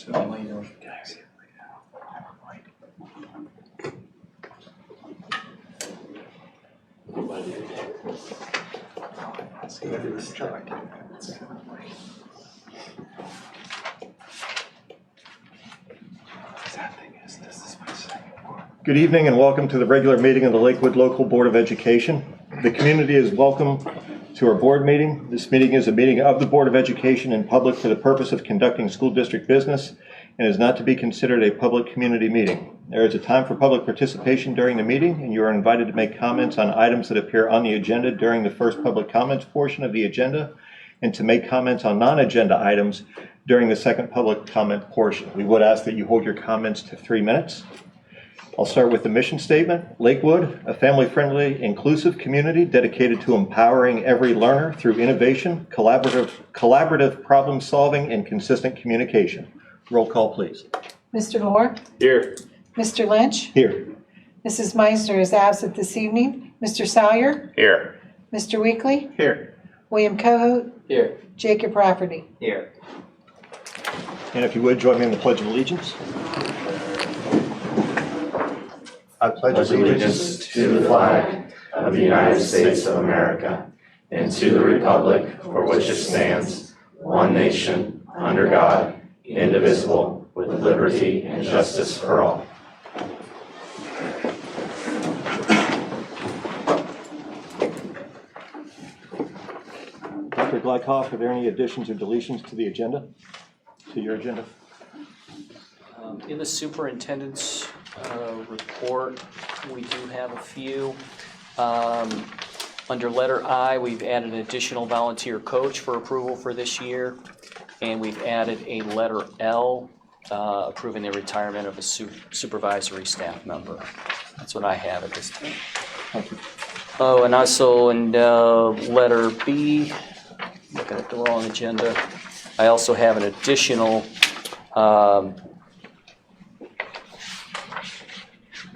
Good evening and welcome to the regular meeting of the Lakewood Local Board of Education. The community is welcome to our board meeting. This meeting is a meeting of the Board of Education in public for the purpose of conducting school district business and is not to be considered a public community meeting. There is a time for public participation during the meeting, and you are invited to make comments on items that appear on the agenda during the first public comments portion of the agenda, and to make comments on non-agenda items during the second public comment portion. We would ask that you hold your comments to 3 minutes. I'll start with the mission statement. Lakewood, a family-friendly, inclusive community dedicated to empowering every learner through innovation, collaborative problem solving, and consistent communication. Roll call, please. Mr. Lohr? Here. Mr. Lynch? Here. Mrs. Meisner is absent this evening. Mr. Salyer? Here. Mr. Weekly? Here. William Cohout? Here. Jacob Rafferty? Here. And if you would, join me in the Pledge of Allegiance. I pledge allegiance to the flag of the United States of America and to the republic for which it stands, one nation, under God, indivisible, with liberty and justice for all. Dr. Gleichoff, are there any additions or deletions to the agenda, to your agenda? In the superintendent's report, we do have a few. Under letter I, we've added an additional volunteer coach for approval for this year, and we've added a letter L approving the retirement of a supervisory staff member. That's what I have at this time. Thank you. Oh, and also in letter B, looking at the wrong agenda, I also have an additional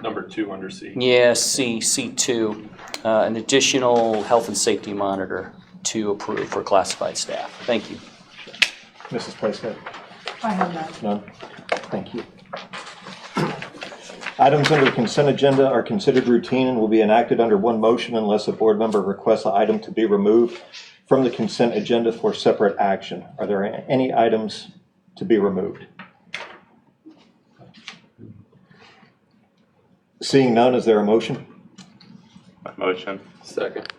Number 2 under C. yeah, C2, an additional health and safety monitor to approve for classified staff. Thank you. Mrs. Plaisted? I have that. None? Thank you. Items under the consent agenda are considered routine and will be enacted under one motion unless a board member requests the item to be removed from the consent agenda for separate action. Are there any items to be removed? Seeing none, is there a motion? Motion. Second.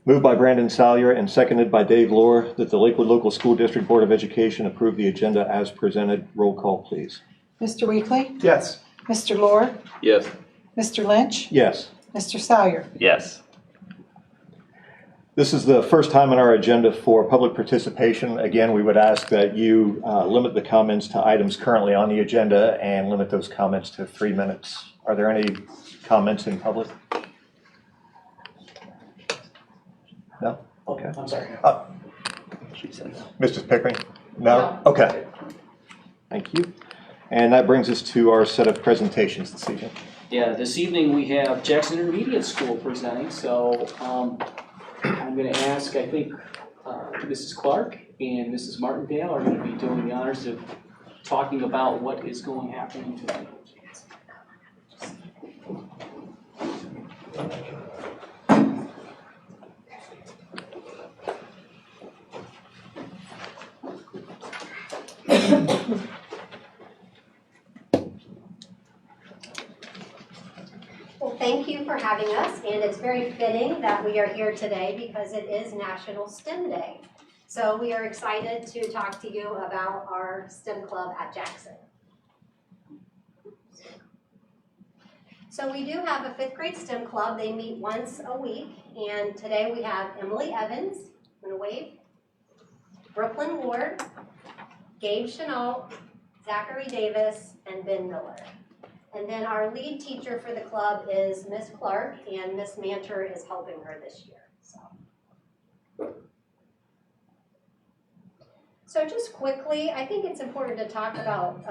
Moved by Brandon Salyer and seconded by Dave Lohr that the Lakewood Local School District Board of Education approve the agenda as presented. Roll call, please. Mr. Weekly? Yes. Mr. Lohr? Yes. Mr. Lynch? Yes. Mr. Salyer? Yes. This is the first time on our agenda for public participation. Again, we would ask that you limit the comments to items currently on the agenda and limit those comments to 3 minutes. Are there any comments in public? No? Okay. I'm sorry. She said no. Mrs. Pickering? No? Okay. Thank you. And that brings us to our set of presentations this evening. Yeah, this evening we have Jackson Intermediate School presenting, so I'm going to ask, I think, Mrs. Clark and Mrs. Martindale are going to be doing the honors of talking about what is going to happen tonight. Well, thank you for having us, and it's very fitting that we are here today because it is National STEM Day. So we are excited to talk to you about our STEM club at Jackson. So we do have a 5th grade STEM club. They meet once a week, and today we have Emily Evans, I'm gonna wave, Brooklyn Ward, Gabe Chenault, Zachary Davis, and Ben Miller. And then our lead teacher for the club is Miss Clark, and Miss Manter is helping her this year. So just quickly, I think it's important to talk about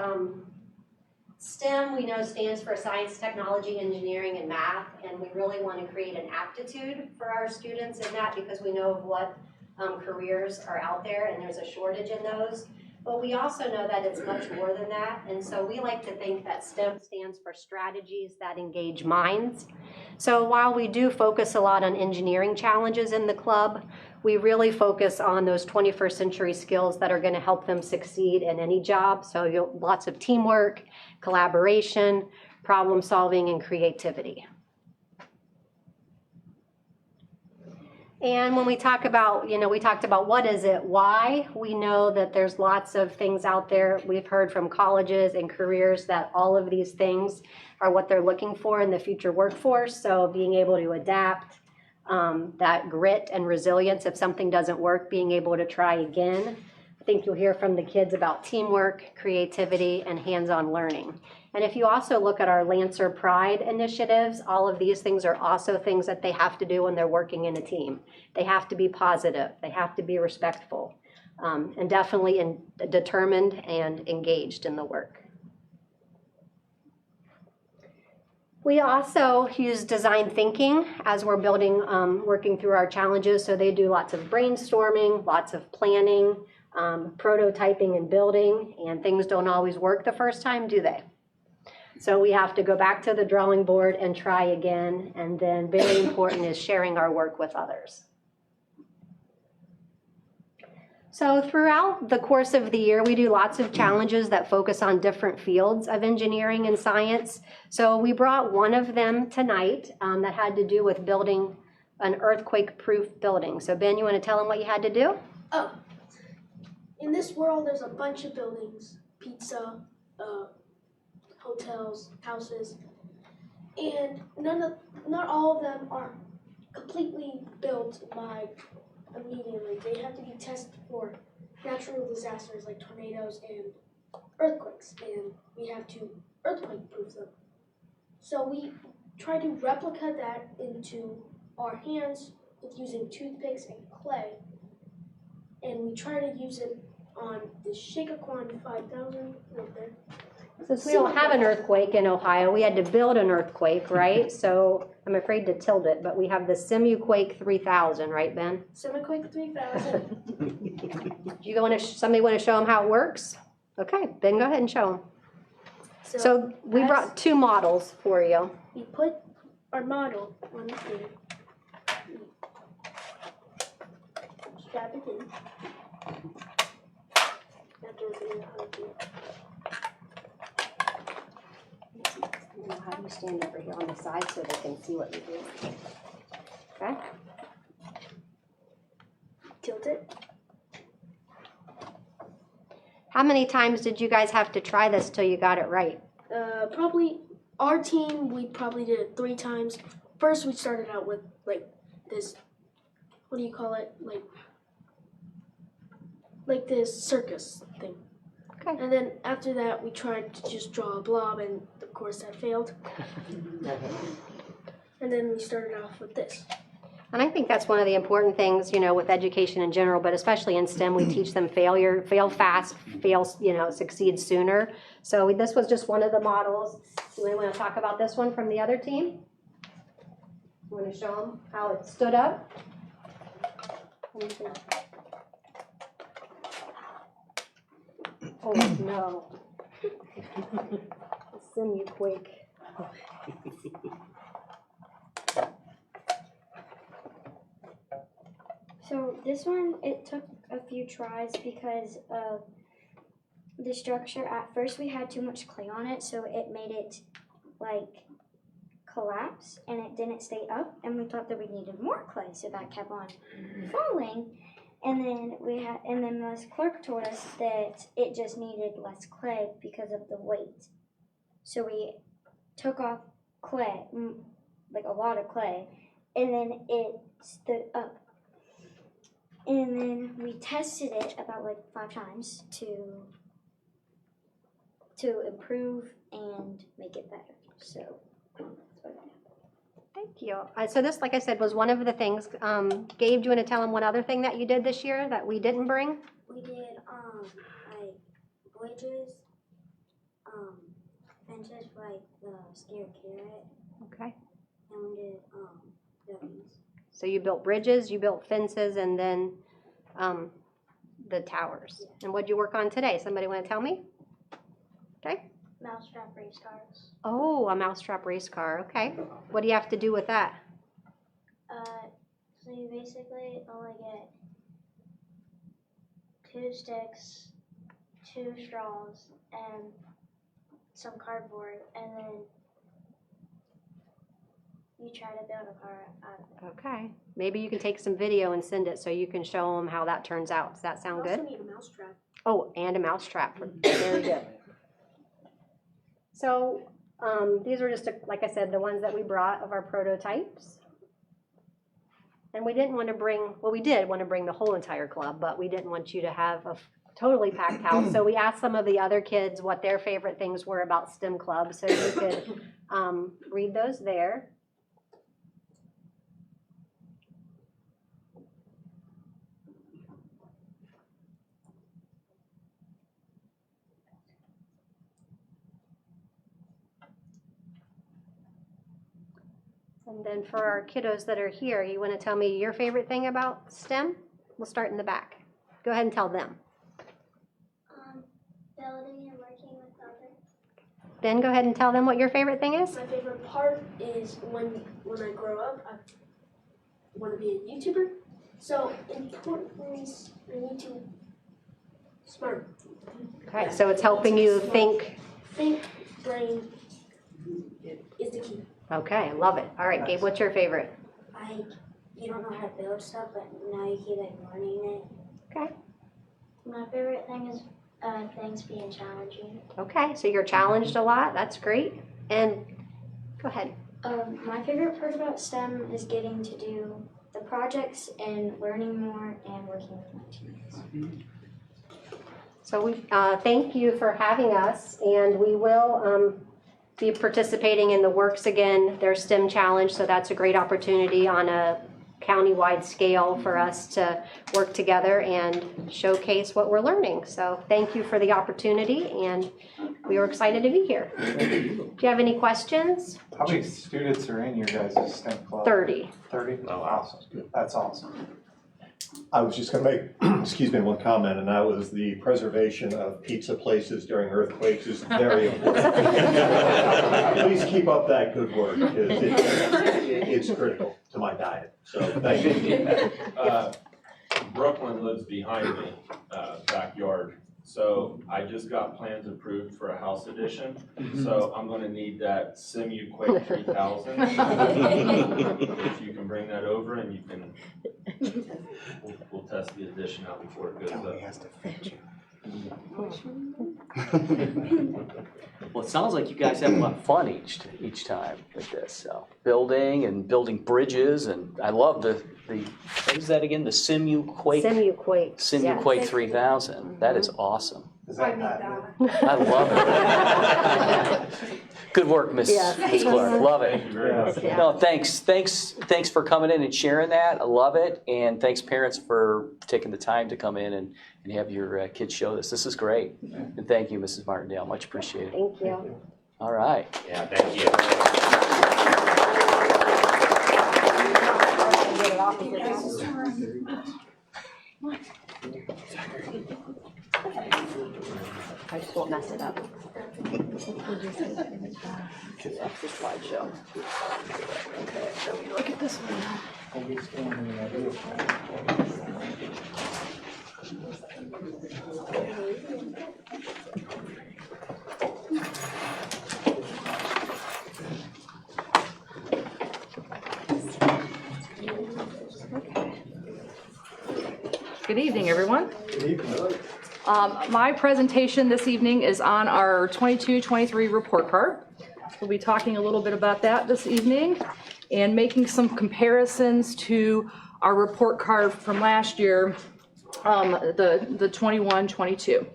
STEM. We know stands for science, technology, engineering, and math, and we really want to create an aptitude for our students in that because we know of what careers are out there, and there's a shortage in those. But we also know that it's much more than that, and so we like to think that STEM stands for strategies that engage minds. So while we do focus a lot on engineering challenges in the club, we really focus on those 21st century skills that are going to help them succeed in any job. So lots of teamwork, collaboration, problem solving, and creativity. And when we talk about, we talked about what is it, why, we know that there's lots of things out there. We've heard from colleges and careers that all of these things are what they're looking for in the future workforce. So being able to adapt, that grit and resilience, if something doesn't work, being able to try again. I think you'll hear from the kids about teamwork, creativity, and hands-on learning. And if you also look at our Lancer Pride initiatives, all of these things are also things that they have to do when they're working in a team. They have to be positive, they have to be respectful, and definitely determined and engaged in the work. We also use design thinking as we're building, working through our challenges. So they do lots of brainstorming, lots of planning, prototyping and building, and things don't always work the first time, do they? So we have to go back to the drawing board and try again. And then very important is sharing our work with others. So throughout the course of the year, we do lots of challenges that focus on different fields of engineering and science. So we brought one of them tonight that had to do with building an earthquake-proof building. So Ben, you want to tell them what you had to do? Oh, in this world, there's a bunch of buildings, pizza, hotels, houses, and not all of them are completely built by immediately. They have to be tested for natural disasters like tornadoes and earthquakes, and we have to earthquake-proof them. So we try to replicate that into our hands with using toothpicks and clay, and we try to use it on the Shikaquan 5000 right there. Since we don't have an earthquake in Ohio, we had to build an earthquake, right? So I'm afraid to tilt it, but we have the Simuquake 3000, right, Ben? Simuquake 3000. Somebody want to show them how it works? Okay, Ben, go ahead and show them. So we brought two models for you. We put our model on here. Strap it in. How do you stand over here on the side so they can see what you're doing? Okay. Tilt it. How many times did you guys have to try this till you got it right? Probably our team, we probably did it 3 times. First, we started out with like this, what do you call it? Like this circus thing. Okay. And then after that, we tried to just draw a blob, and of course that failed. And then we started off with this. And I think that's one of the important things, with education in general, but especially in STEM, we teach them fail fast, succeed sooner. So this was just one of the models. Do we want to talk about this one from the other team? You want to show them how it stood up? Oh no. Simuquake. So this one, it took a few tries because of the structure. At first we had too much clay on it, so it made it collapse and it didn't stay up, and we thought that we needed more clay, so that kept on falling. And then Ms. Clark told us that it just needed less clay because of the weight. So we took off clay, a lot of clay, and then it stood up. And then we tested it about 5 times to improve and make it better. So that's what I have. Thank you. So this, like I said, was one of the things. Gabe, do you want to tell them one other thing that you did this year that we didn't bring? We did bridges, fences for the scared carrot, Okay. and we did buildings. So you built bridges, you built fences, and then the towers. And what'd you work on today? Somebody want to tell me? Okay. Mousetrap race cars. Oh, a mousetrap race car. Okay. What do you have to do with that? So you basically only get 2 sticks, 2 straws, and some cardboard, and then you try to build a car out of it. Okay. Maybe you can take some video and send it so you can show them how that turns out. Does that sound good? You also need a mousetrap. Oh, and a mousetrap. Very good. So these are just, like I said, the ones that we brought of our prototypes. And we didn't want to bring, well, we did want to bring the whole entire club, but we didn't want you to have a totally packed house. So we asked some of the other kids what their favorite things were about STEM Club. So you could read those there. And then for our kiddos that are here, you want to tell me your favorite thing about STEM? We'll start in the back. Go ahead and tell them. Building and working with others. Ben, go ahead and tell them what your favorite thing is. My favorite part is when I grow up, I want to be a YouTuber. So importance, I need to smart. Okay, so it's helping you think. Think, brain is the key. Okay, I love it. All right, Gabe, what's your favorite? You don't know how to build stuff, but now you keep learning it. Okay. My favorite thing is things being challenging. Okay, so you're challenged a lot. That's great. And go ahead. My favorite part about STEM is getting to do the projects and learning more and working with my teammates. So we thank you for having us, and we will be participating in the Works Again, their STEM challenge. So that's a great opportunity on a county-wide scale for us to work together and showcase what we're learning. So thank you for the opportunity, and we were excited to be here. Do you have any questions? How many students are in your guys' STEM club? 30. 30? Oh, awesome. That's awesome. I was just going to make, excuse me, one comment, and that was the preservation of pizza places during earthquakes is very important. Please keep up that good work, because it's critical to my diet, so thank you. Brooklyn lives behind me, backyard, so I just got plans approved for a house addition, so I'm gonna need that Simu Quake 3000. If you can bring that over and you can, we'll test the addition out before it goes up. has to fit you. Well, it sounds like you guys have a lot of fun each time with this, so building bridges, and I love the what is that again? The Simu Quake? Simu Quake 3000. That is awesome. Is that bad? I love it. Good work, Miss Clark. Love it. Thank you very much. Yeah. No, thanks for coming in and sharing that. I love it, and thanks parents for taking the time to come in and have your kids show this. This is great, and thank you, Mrs. Martindale. Much appreciated. Thank you. All right. Yeah, thank you. I just won't mess it up. Slideshow. Okay, so we look at this one. Good evening, everyone. Good evening. My presentation this evening is on our 22-23 report card. We'll be talking a little bit about that this evening and making some comparisons to our report card from last year, the 21-22.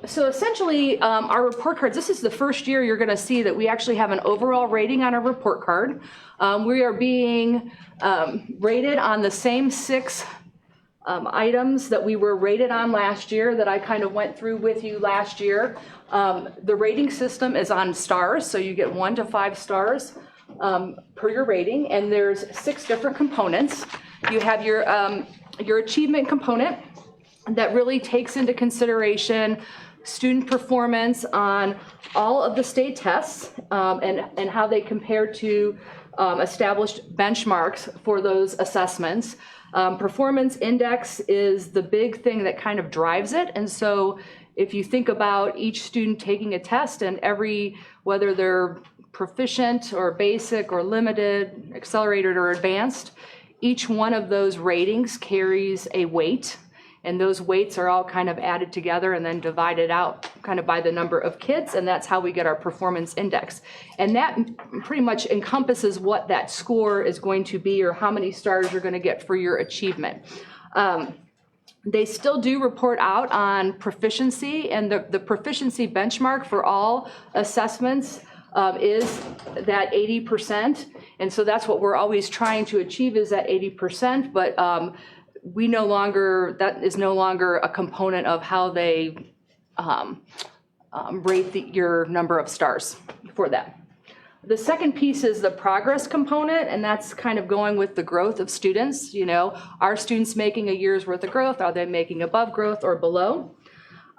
So essentially, our report cards, this is the first year you're going to see that we actually have an overall rating on our report card. We are being rated on the same 6 items that we were rated on last year that I kind of went through with you last year. The rating system is on stars, so you get 1 to 5 stars per your rating, and there's 6 different components. you have your achievement component that really takes into consideration student performance on all of the state tests and how they compare to established benchmarks for those assessments. Performance index is the big thing that kind of drives it. And so if you think about each student taking a test and whether they're proficient or basic or limited, accelerated or advanced, each one of those ratings carries a weight. And those weights are all kind of added together and then divided out kind of by the number of kids, and that's how we get our performance index. And that pretty much encompasses what that score is going to be or how many stars you're going to get for your achievement. They still do report out on proficiency, and the proficiency benchmark for all assessments is that 80%. And so that's what we're always trying to achieve, is that 80%, but that is no longer a component of how they rate your number of stars for that. The second piece is the progress component, and that's kind of going with the growth of students. Are students making a year's worth of growth? Are they making above growth or below?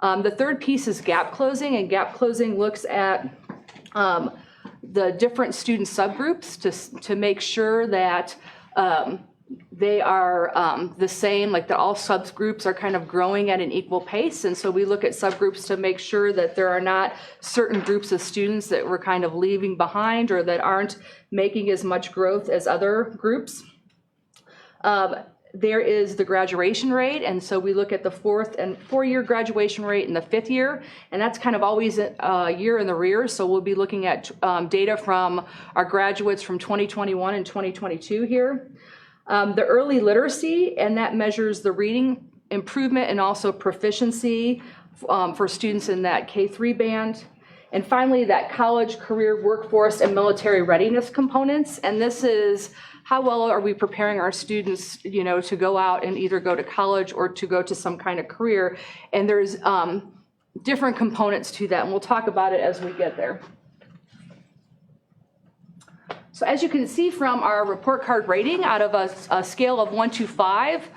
The third piece is gap closing, and gap closing looks at the different student subgroups to make sure that they are the same, like that all subgroups are kind of growing at an equal pace. And so we look at subgroups to make sure that there are not certain groups of students that we're kind of leaving behind or that aren't making as much growth as other groups. There is the graduation rate, and so we look at the 4th and 4-year graduation rate and the 5th year, and that's kind of always a year in the rear. So we'll be looking at data from our graduates from 2021 and 2022 here. The early literacy, and that measures the reading improvement and also proficiency for students in that K-3 band. And finally, that college, career, workforce, and military readiness components. And this is how well are we preparing our students, to go out and either go to college or to go to some kind of career. And there's different components to that, and we'll talk about it as we get there. So as you can see from our report card rating, out of a scale of 1 to 5,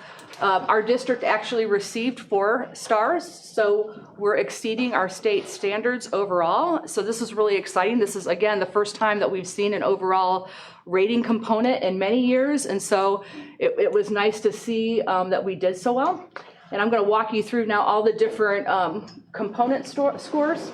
our district actually received 4 stars. So we're exceeding our state standards overall. So this is really exciting. This is, again, the first time that we've seen an overall rating component in many years. And so it was nice to see that we did so well. And I'm going to walk you through now all the different component scores.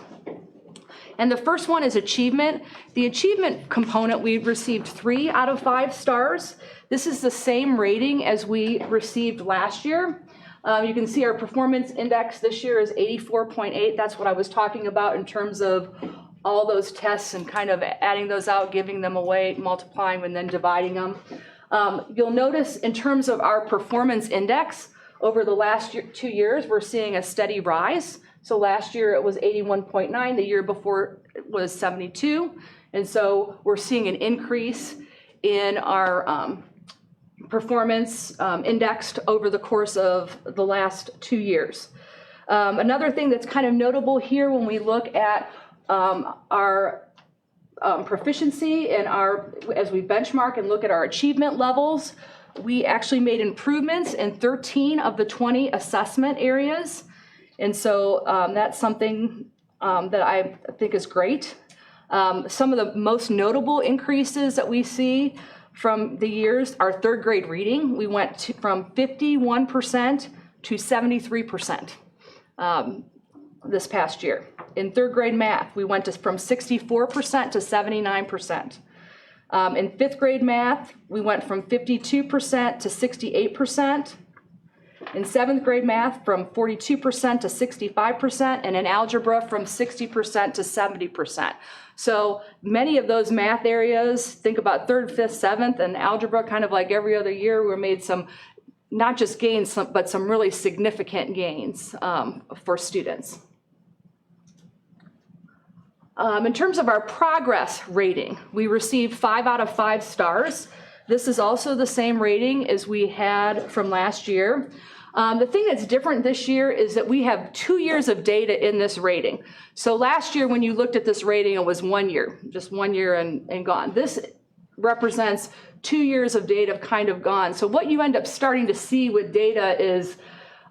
And the first one is achievement. The achievement component, we received 3 out of 5 stars. This is the same rating as we received last year. You can see our performance index this year is 84.8. That's what I was talking about in terms of all those tests and kind of adding those out, giving them away, multiplying, and then dividing them. You'll notice in terms of our performance index, over the last 2 years, we're seeing a steady rise. So last year it was 81.9, the year before it was 72. And so we're seeing an increase in our performance indexed over the course of the last 2 years. Another thing that's kind of notable here when we look at our proficiency and as we benchmark and look at our achievement levels, we actually made improvements in 13 of the 20 assessment areas. And so that's something that I think is great. Some of the most notable increases that we see from the years are 3rd grade reading. We went from 51% to 73% this past year. In 3rd grade math, we went from 64% to 79%. In 5th grade math, we went from 52% to 68%. In 7th grade math, from 42% to 65%, and in algebra, from 60% to 70%. So many of those math areas, think about 3rd, 5th, 7th, and algebra, kind of like every other year, we made some, not just gains, but some really significant gains for students. In terms of our progress rating, we received 5 out of 5 stars. This is also the same rating as we had from last year. The thing that's different this year is that we have 2 years of data in this rating. So last year when you looked at this rating, it was 1 year, just 1 year and gone. This represents 2 years of data kind of gone. So what you end up starting to see with data is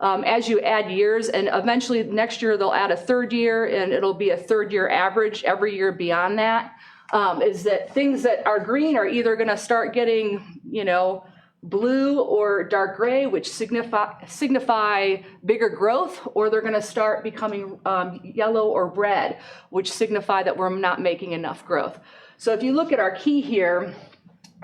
as you add years, and eventually next year they'll add a third year, and it'll be a third year average every year beyond that, is that things that are green are either going to start getting, blue or dark gray, which signify bigger growth, or they're going to start becoming yellow or red, which signify that we're not making enough growth. So if you look at our key here,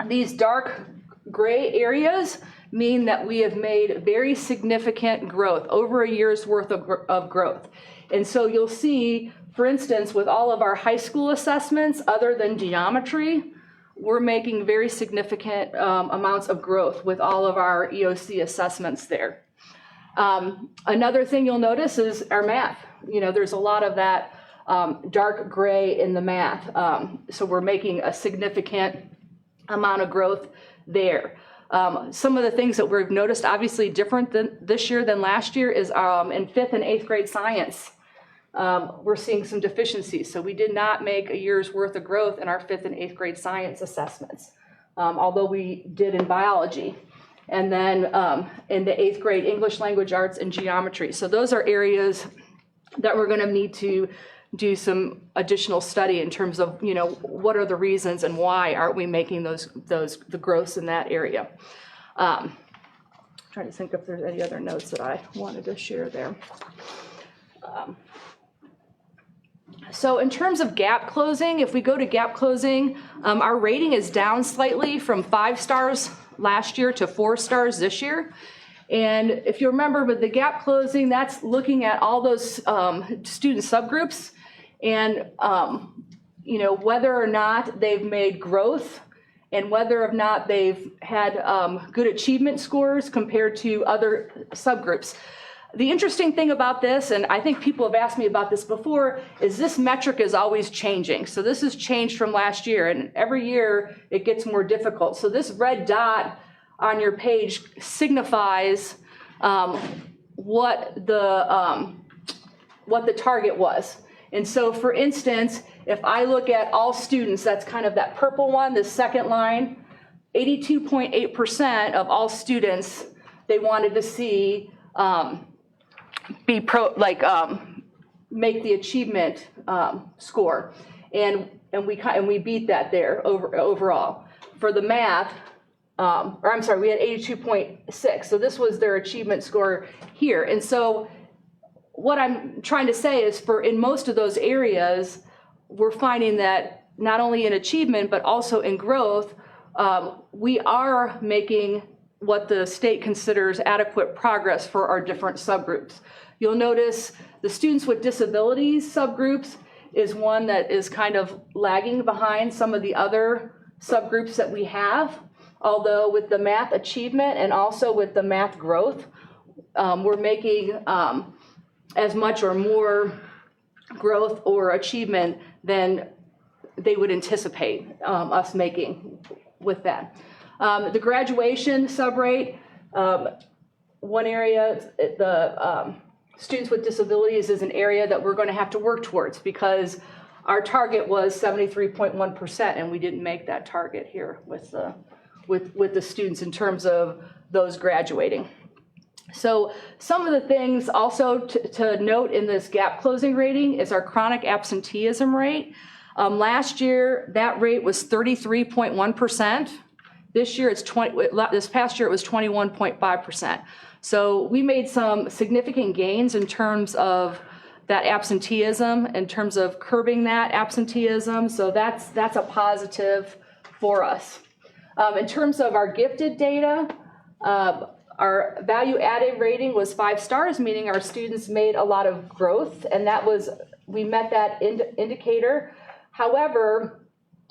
these dark gray areas mean that we have made very significant growth, over a year's worth of growth. And so you'll see, for instance, with all of our high school assessments, other than geometry, we're making very significant amounts of growth with all of our EOC assessments there. Another thing you'll notice is our math. There's a lot of that dark gray in the math. So we're making a significant amount of growth there. Some of the things that we've noticed obviously different this year than last year is in 5th and 8th grade science. We're seeing some deficiencies. So we did not make a year's worth of growth in our 5th and 8th grade science assessments, although we did in biology. And then in the 8th grade, English language arts and geometry. So those are areas that we're going to need to do some additional study in terms of, what are the reasons and why aren't we making the growths in that area. Trying to think if there's any other notes that I wanted to share there. So in terms of gap closing, if we go to gap closing, our rating is down slightly from 5 stars last year to 4 stars this year. And if you remember with the gap closing, that's looking at all those student subgroups and whether or not they've made growth and whether or not they've had good achievement scores compared to other subgroups. The interesting thing about this, and I think people have asked me about this before, is this metric is always changing. So this has changed from last year, and every year it gets more difficult. So this red dot on your page signifies what the target was. And so for instance, if I look at all students, that's kind of that purple one, the second line, 82.8% of all students, they wanted to see make the achievement score, and we beat that there overall. For the math, we had 82.6, so this was their achievement score here. And so what I'm trying to say is in most of those areas, we're finding that not only in achievement, but also in growth, we are making what the state considers adequate progress for our different subgroups. You'll notice the students with disabilities subgroups is one that is kind of lagging behind some of the other subgroups that we have. Although with the math achievement and also with the math growth, we're making as much or more growth or achievement than they would anticipate us making with that. The graduation subrate, one area, the students with disabilities is an area that we're going to have to work towards because our target was 73.1%, and we didn't make that target here with the students in terms of those graduating. So some of the things also to note in this gap closing rating is our chronic absenteeism rate. Last year, that rate was 33.1%. This past year it was 21.5%. So we made some significant gains in terms of that absenteeism, in terms of curbing that absenteeism. So that's a positive for us. In terms of our gifted data, our value added rating was 5 stars, meaning our students made a lot of growth, and we met that indicator. However,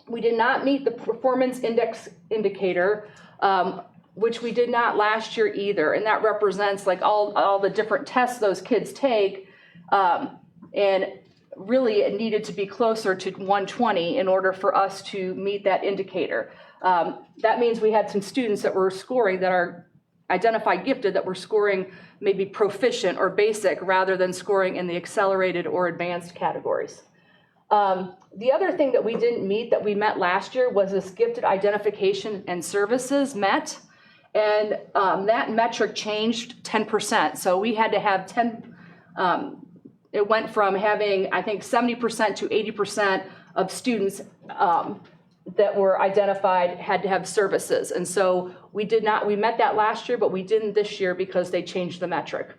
we did not meet the performance index indicator, which we did not last year either. And that represents like all the different tests those kids take. And really it needed to be closer to 120 in order for us to meet that indicator. That means we had some students that were scoring that are identified gifted that were scoring maybe proficient or basic rather than scoring in the accelerated or advanced categories. The other thing that we didn't meet that we met last year was this gifted identification and services met. And that metric changed 10%. So we had to have 10, it went from having, I think, 70% to 80% of students that were identified had to have services. And so we met that last year, but we didn't this year because they changed the metric.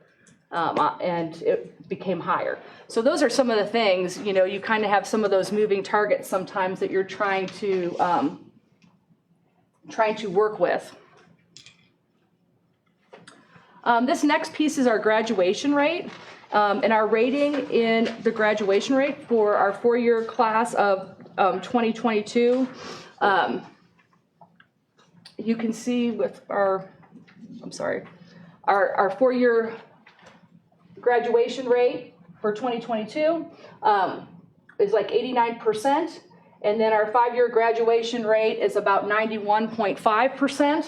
And it became higher. So those are some of the things, you kind of have some of those moving targets sometimes that you're trying to work with. This next piece is our graduation rate. And our rating in the graduation rate for our four-year class of 2022. You can see with our four-year graduation rate for 2022 is like 89%. And then our five-year graduation rate is about 91.5%.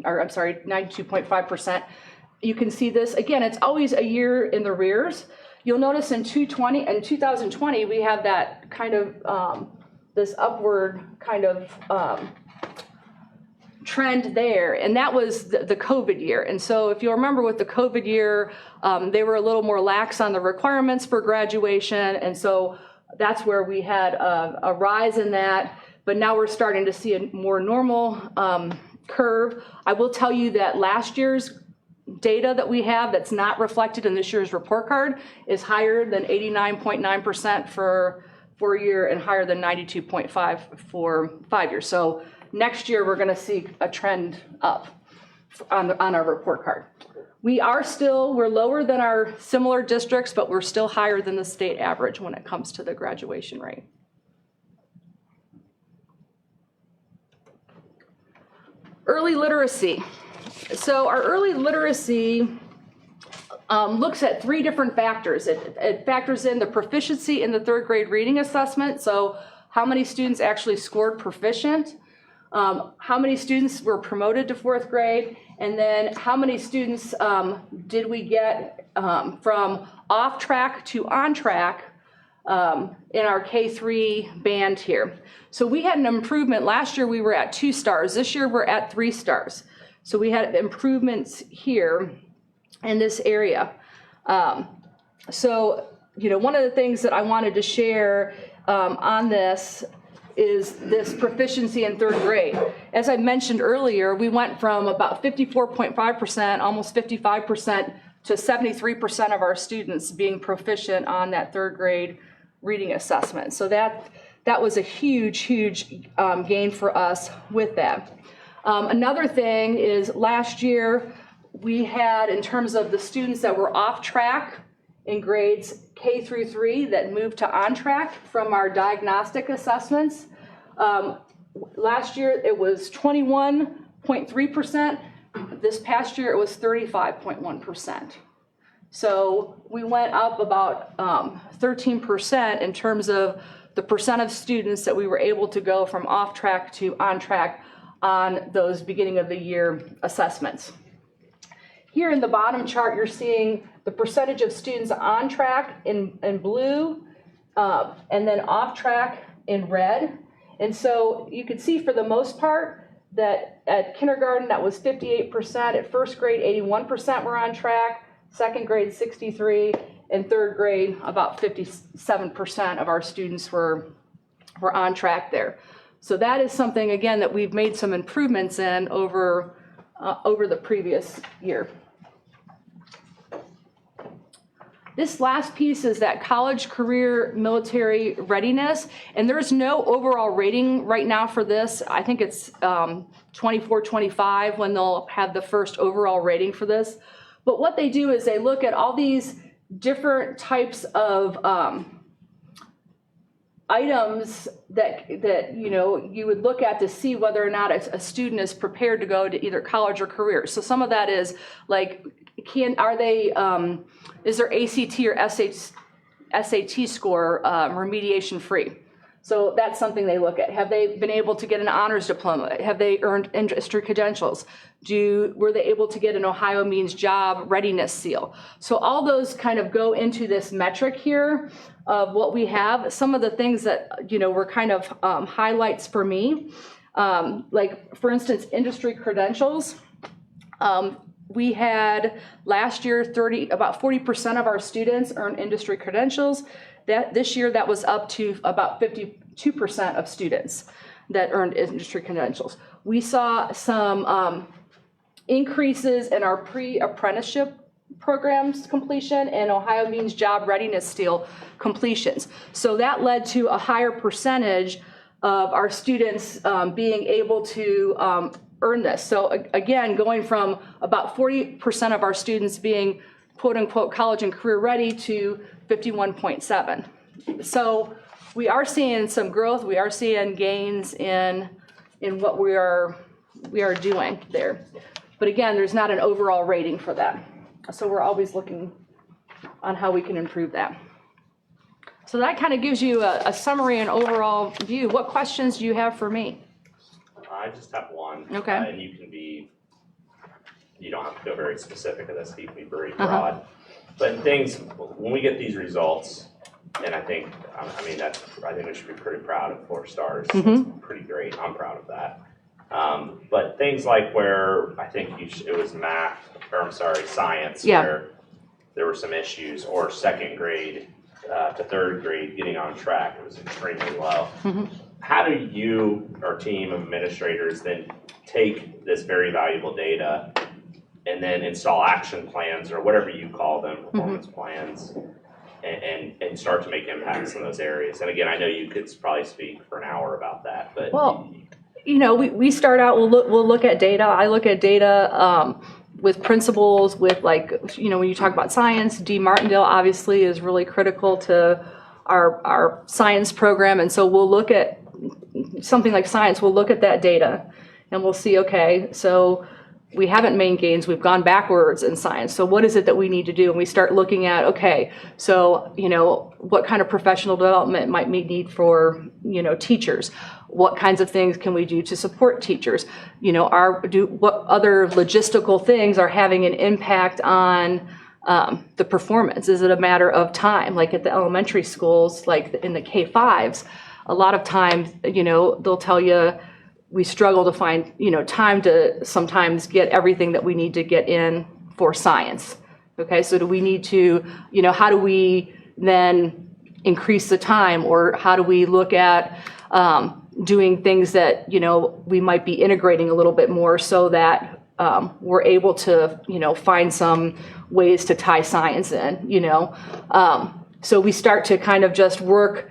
Or I'm sorry, 92.5%. You can see this, again, it's always a year in the rears. You'll notice in 2020, we have that kind of, this upward kind of trend there, and that was the COVID year. And so if you'll remember with the COVID year, they were a little more lax on the requirements for graduation, and so that's where we had a rise in that, but now we're starting to see a more normal curve. I will tell you that last year's data that we have that's not reflected in this year's report card is higher than 89.9% for 4-year and higher than 92.5 for 5 years. So next year we're going to see a trend up on our report card. We're lower than our similar districts, but we're still higher than the state average when it comes to the graduation rate. Early literacy. So our early literacy looks at 3 different factors. It factors in the proficiency in the 3rd grade reading assessment. So how many students actually scored proficient, how many students were promoted to 4th grade, and then how many students did we get from off track to on track in our K3 band here. So we had an improvement. Last year we were at 2 stars. This year we're at 3 stars. So we had improvements here in this area. So, one of the things that I wanted to share on this is this proficiency in 3rd grade. As I mentioned earlier, we went from about 54.5%, almost 55%, to 73% of our students being proficient on that 3rd grade reading assessment. So that was a huge gain for us with that. Another thing is last year we had, in terms of the students that were off track in grades K through 3 that moved to on track from our diagnostic assessments. Last year it was 21.3%. This past year it was 35.1%. So we went up about 13% in terms of the percent of students that we were able to go from off track to on track on those beginning of the year assessments. Here in the bottom chart, you're seeing the percentage of students on track in blue, and then off track in red. And so you can see for the most part that at kindergarten that was 58%, at 1st grade 81% were on track, 2nd grade 63%, and 3rd grade about 57% of our students were on track there. So that is something, again, that we've made some improvements in over the previous year. This last piece is that college, career, military readiness, and there's no overall rating right now for this. I think it's 24-25 when they'll have the first overall rating for this. But what they do is they look at all these different types of items that you would look at to see whether or not a student is prepared to go to either college or career. So some of that is like, is their ACT or SAT score remediation free? So that's something they look at. Have they been able to get an honors diploma? Have they earned industry credentials? Were they able to get an Ohio Means Job Readiness Seal? So all those kind of go into this metric here of what we have. Some of the things that, were kind of highlights for me, like for instance, industry credentials. We had last year about 40% of our students earned industry credentials. This year that was up to about 52% of students that earned industry credentials. We saw some increases in our pre-apprenticeship programs completion and Ohio Means Job Readiness Seal completions. So that led to a higher percentage of our students being able to earn this. So again, going from about 40% of our students being quote unquote college and career ready to 51.7. So we are seeing some growth. We are seeing gains in what we are doing there. But again, there's not an overall rating for that. So we're always looking on how we can improve that. So that kind of gives you a summary and overall view. What questions do you have for me? I just have one. Okay. And you don't have to go very specific with this, you can be very broad. But when we get these results, and I think we should be pretty proud of 4 stars. It's pretty great. I'm proud of that. But things like where I think it was science, where there were some issues, or second grade to third grade getting on track, it was extremely low. How do you or team of administrators then take this very valuable data and then install action plans, or whatever you call them, performance plans, and start to make impacts in those areas? And again, I know you could probably speak for an hour about that, but we start out, we'll look at data. I look at data with principals, with when you talk about science, D. Martindale obviously is really critical to our science program. And so we'll look at something like science, we'll look at that data and we'll see, okay, so we haven't made gains, we've gone backwards in science. So what is it that we need to do? And we start looking at, okay, so, what kind of professional development might we need for, teachers? What kinds of things can we do to support teachers? What other logistical things are having an impact on the performance? Is it a matter of time? Like at the elementary schools, like in the K-5s, a lot of times, they'll tell you we struggle to find, time to sometimes get everything that we need to get in for science. Okay, so do we need to, how do we then increase the time, or how do we look at doing things that, we might be integrating a little bit more so that we're able to, find some ways to tie science in, So we start to kind of just work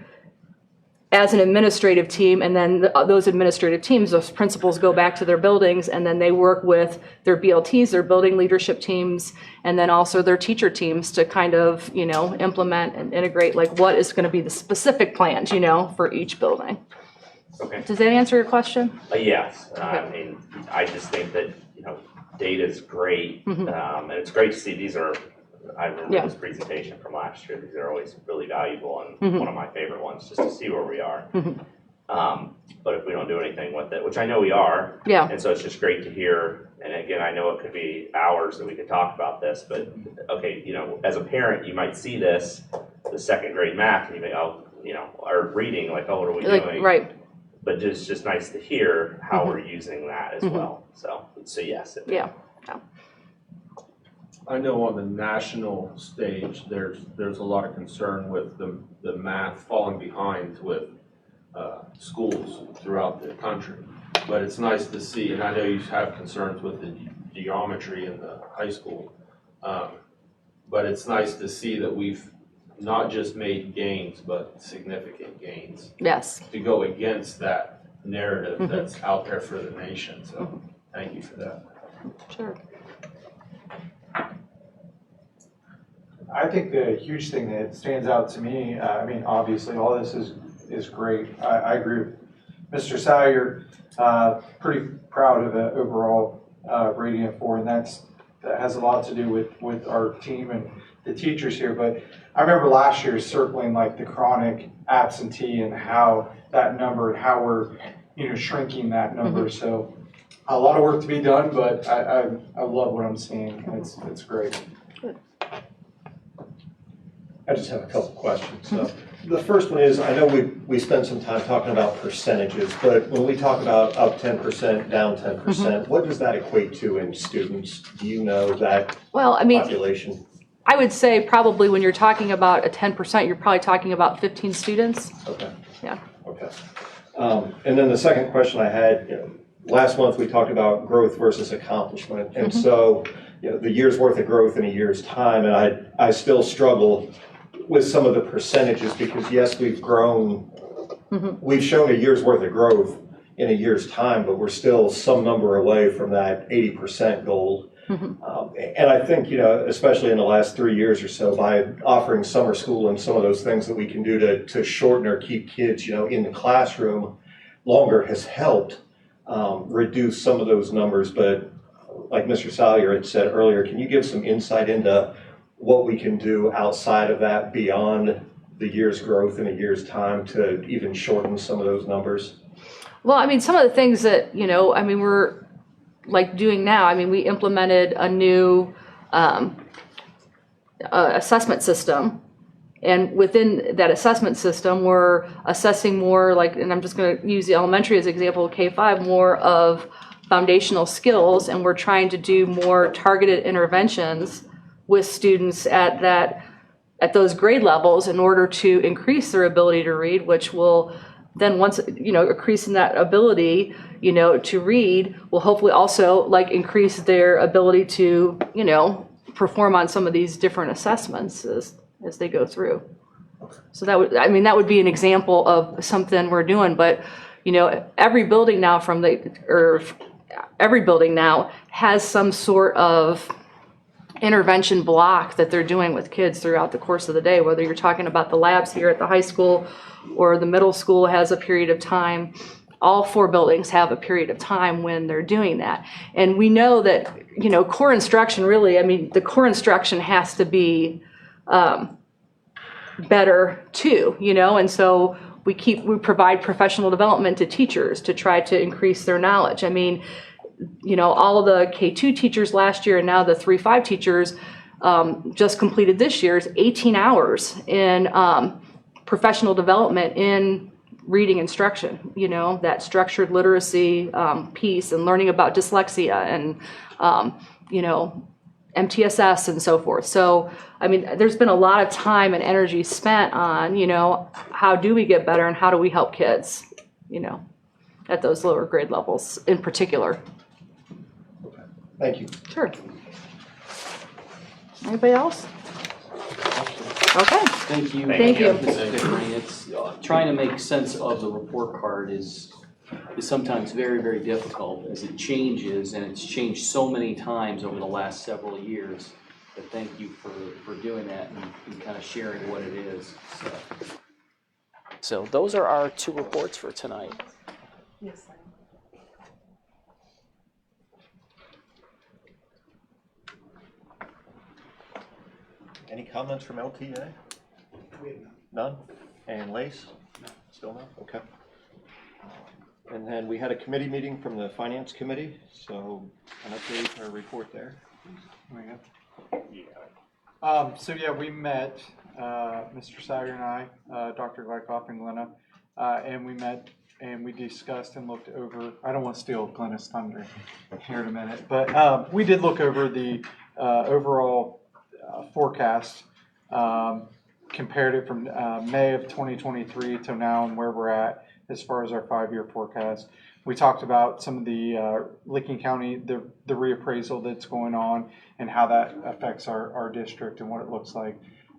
as an administrative team, and then those administrative teams, those principals go back to their buildings, and then they work with their BLTs, their building leadership teams, and then also their teacher teams to kind of, implement and integrate like what is going to be the specific plans, for each building. Okay. Does that answer your question? Yes. I just think that, data is great. And it's great to see I remember this presentation from last year. These are always really valuable, and one of my favorite ones, just to see where we are. But if we don't do anything with it, which I know we are, and so it's just great to hear. And again, I know it could be hours that we could talk about this, but okay, as a parent, you might see the second grade math, and you may, or reading, like, what are we doing? Right. But it's just nice to hear how we're using that as well. So yes. I know on the national stage, there's a lot of concern with the math falling behind with schools throughout the country. But it's nice to see, and I know you have concerns with the geometry in the high school, but it's nice to see that we've not just made gains, but significant gains. Yes. To go against that narrative that's out there for the nation. So thank you for that. Sure. I think the huge thing that stands out to me, obviously all this is great. I agree with Mr. Salyer, pretty proud of the overall rating of 4, and that's that has a lot to do with our team and the teachers here, but I remember last year circling like the chronic absentee and how that number, and how we're, shrinking that number. So a lot of work to be done, but I love what I'm seeing. It's great. I just have a couple questions. So the first one is, I know we spent some time talking about percentages, but when we talk about up 10%, down 10%, what does that equate to in students? Do you know that Well, I mean, population? I would say probably when you're talking about a 10%, you're probably talking about 15 students. Okay. Yeah. Okay. And then the second question I had, last month we talked about growth versus accomplishment. And so, the year's worth of growth in a year's time, and I still struggle with some of the percentages because yes, we've grown, we've shown a year's worth of growth in a year's time, but we're still some number away from that 80% goal. And I think, especially in the last 3 years or so, by offering summer school and some of those things that we can do to shorten or keep kids, in the classroom longer has helped reduce some of those numbers. But like Mr. Salyer had said earlier, can you give some insight into what we can do outside of that beyond the year's growth in a year's time to even shorten some of those numbers? Well, I mean, some of the things that, we're like doing now, we implemented a new assessment system. And within that assessment system, we're assessing more and I'm just going to use the elementary as an example, K-5, more of foundational skills, and we're trying to do more targeted interventions with students at those grade levels in order to increase their ability to read, which will then once, increasing that ability, to read will hopefully also increase their ability to, perform on some of these different assessments as they go through. So that would be an example of something we're doing, but, every building now every building now has some sort of intervention block that they're doing with kids throughout the course of the day, whether you're talking about the labs here at the high school or the middle school has a period of time. All 4 buildings have a period of time when they're doing that. And we know that, core instruction really, the core instruction has to be better too, and so we provide professional development to teachers to try to increase their knowledge. All of the K2 teachers last year and now the 3-5 teachers just completed this year's 18 hours in professional development in reading instruction, that structured literacy piece and learning about dyslexia and, MTSS and so forth. So, there's been a lot of time and energy spent on, how do we get better and how do we help kids, at those lower grade levels in particular. Thank you. Sure. Anybody else? Okay. Thank you. Thank you. Mrs. Pickering. It's trying to make sense of the report card is sometimes very, very difficult as it changes, and it's changed so many times over the last several years. But thank you for doing that and kind of sharing what it is. So those are our 2 reports for tonight. Yes. Any comments from LTA? None? And Lace? Still none? Okay. And then we had a committee meeting from the Finance Committee, so an update or report there. So yeah, we met, Mr. Sager and I, Dr. Glykoff and Glenna, and we met and we discussed and looked over, I don't want to steal Glenna's thunder here in a minute, but we did look over the overall forecast, compared it from May of 2023 to now and where we're at as far as our 5-year forecast. We talked about some of the Licking County, the reappraisal that's going on and how that affects our district and what it looks like.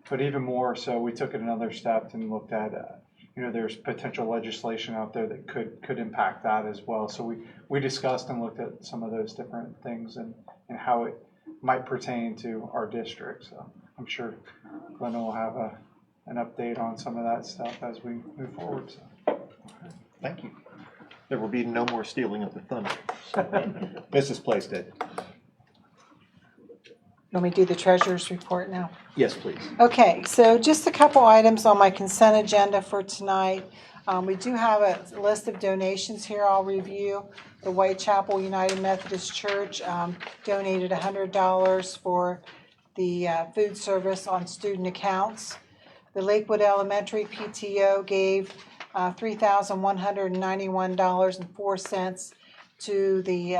But even more so, we took it another step and looked at, there's potential legislation out there that could impact that as well. So we discussed and looked at some of those different things and how it might pertain to our district. So I'm sure Glenna will have an update on some of that stuff as we move forward. So. Thank you. There will be no more stealing of the thunder. Mrs. Plaisted. Let me do the treasurer's report now. Yes, please. Okay, so just a couple items on my consent agenda for tonight. We do have a list of donations here I'll review. The Whitechapel United Methodist Church donated $100 for the food service on student accounts. The Lakewood Elementary PTO gave $3,191.04 to the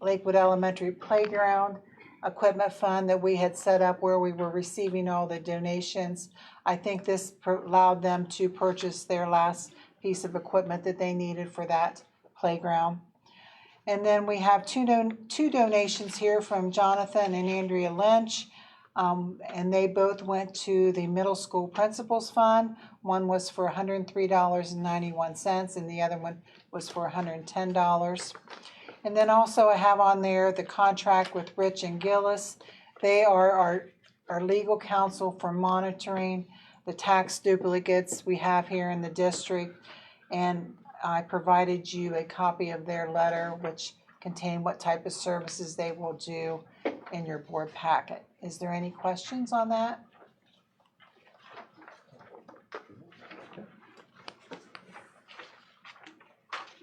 Lakewood Elementary Playground Equipment Fund that we had set up where we were receiving all the donations. I think this allowed them to purchase their last piece of equipment that they needed for that playground. And then we have two donations here from Jonathan and Andrea Lynch. And they both went to the Middle School Principals Fund. One was for $103.91 and the other one was for $110. And then also I have on there the contract with Rich and Gillis. They are our legal counsel for monitoring the tax duplicates we have here in the district. And I provided you a copy of their letter which contained what type of services they will do in your board packet. Is there any questions on that?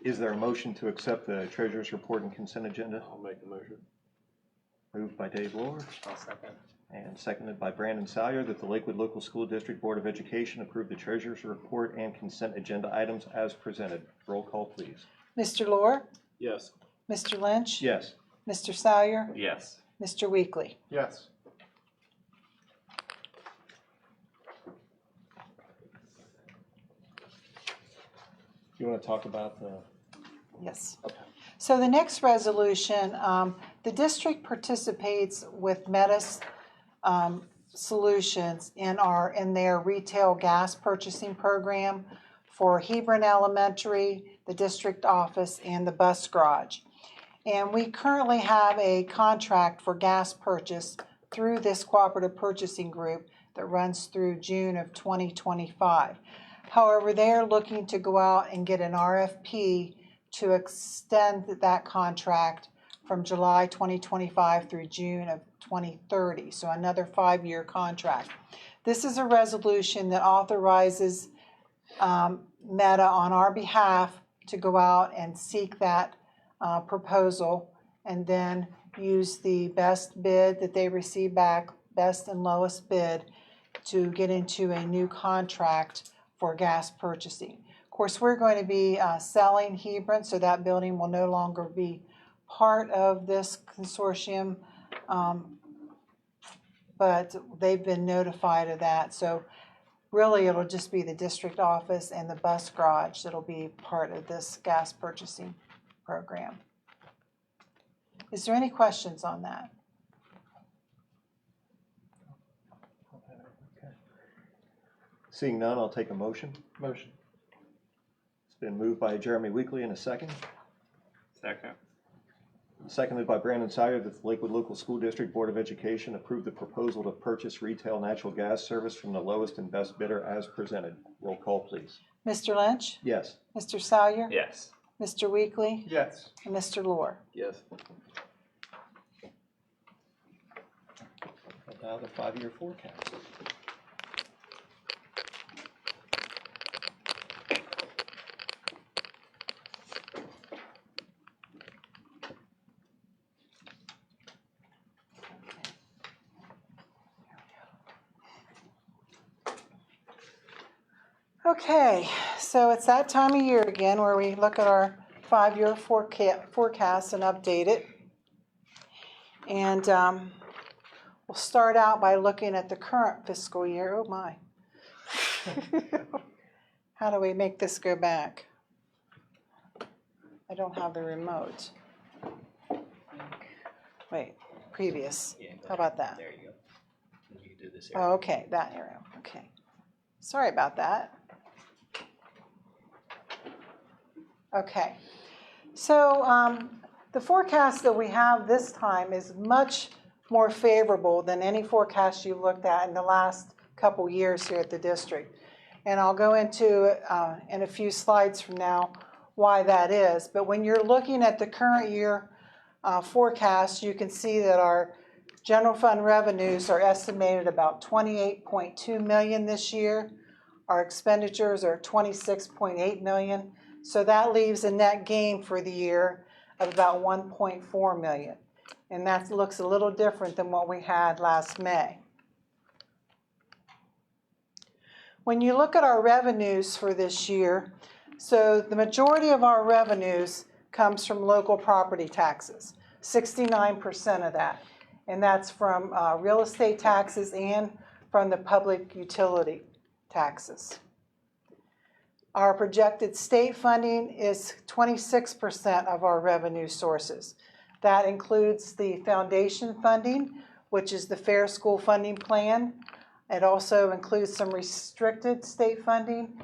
Is there a motion to accept the treasurer's report and consent agenda? I'll make the motion. Moved by Dave Lohr I'll second. and seconded by Brandon Salyer that the Lakewood Local School District Board of Education approve the treasurer's report and consent agenda items as presented. Roll call, please. Mr. Lohr? Yes. Mr. Lynch? Yes. Mr. Salyer? Yes. Mr. Weekly? Yes. You want to talk about the? Yes. So the next resolution, the district participates with Metis Solutions in their retail gas purchasing program for Hebron Elementary, the district office, and the bus garage. And we currently have a contract for gas purchase through this cooperative purchasing group that runs through June of 2025. However, they're looking to go out and get an RFP to extend that contract from July 2025 through June of 2030, so another 5-year contract. This is a resolution that authorizes Meta on our behalf to go out and seek that proposal and then use the best bid that they receive back, best and lowest bid, to get into a new contract for gas purchasing. Of course, we're going to be selling Hebron, so that building will no longer be part of this consortium, but they've been notified of that. So really, it'll just be the district office and the bus garage that'll be part of this gas purchasing program. Is there any questions on that? Seeing none, I'll take a motion. Motion. It's been moved by Jeremy Weekly in a second. Second. Seconded by Brandon Salyer that the Lakewood Local School District Board of Education approve the proposal to purchase retail natural gas service from the lowest and best bidder as presented. Roll call, please. Mr. Lynch? Yes. Mr. Salyer? Yes. Mr. Weekly? Yes. And Mr. Lohr? Yes. And now the 5-year forecast. Okay, so it's that time of year again where we look at our 5-year forecast and update it. And we'll start out by looking at the current fiscal year. Oh my. How do we make this go back? I don't have the remote. Wait, previous. How about that? There you go. You can do this Oh, okay, that arrow. Okay. Sorry about that. Okay. So the forecast that we have this time is much more favorable than any forecast you looked at in the last couple years here at the district. And I'll go into in a few slides from now why that is. But when you're looking at the current year forecast, you can see that our General fund revenues are estimated about $28.2 million this year. Our expenditures are $26.8 million. So that leaves a net gain for the year of about $1.4 million. And that looks a little different than what we had last May. When you look at our revenues for this year, so the majority of our revenues comes from local property taxes, 69% of that. And that's from real estate taxes and from the public utility taxes. Our projected state funding is 26% of our revenue sources. That includes the foundation funding, which is the Fair School Funding Plan. It also includes some restricted state funding.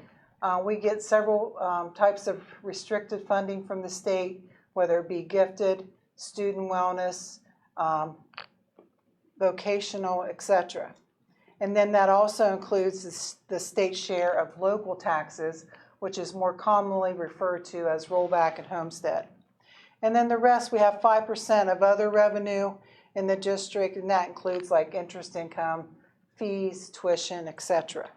We get several types of restricted funding from the state, whether it be gifted, student wellness, vocational, etc. And then that also includes the state share of local taxes, which is more commonly referred to as rollback and homestead. And then the rest, we have 5% of other revenue in the district, and that includes like interest income, fees, tuition, etc.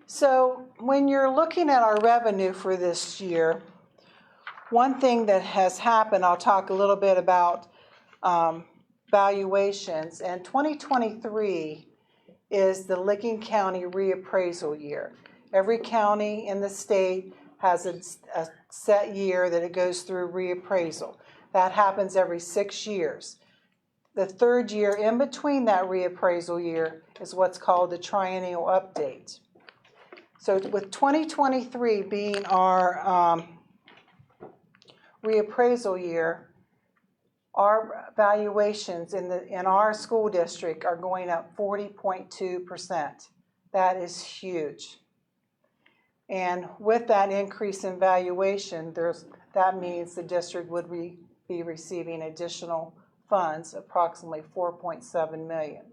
So when you're looking at our revenue for this year, one thing that has happened, I'll talk a little bit about valuations. And 2023 is the Licking County reappraisal year. Every county in the state has a set year that it goes through reappraisal. That happens every 6 years. The third year in between that reappraisal year is what's called the triennial update. So with 2023 being our reappraisal year, our valuations in our school district are going up 40.2%. That is huge. And with that increase in valuation, that means the district would be receiving additional funds, approximately $4.7 million.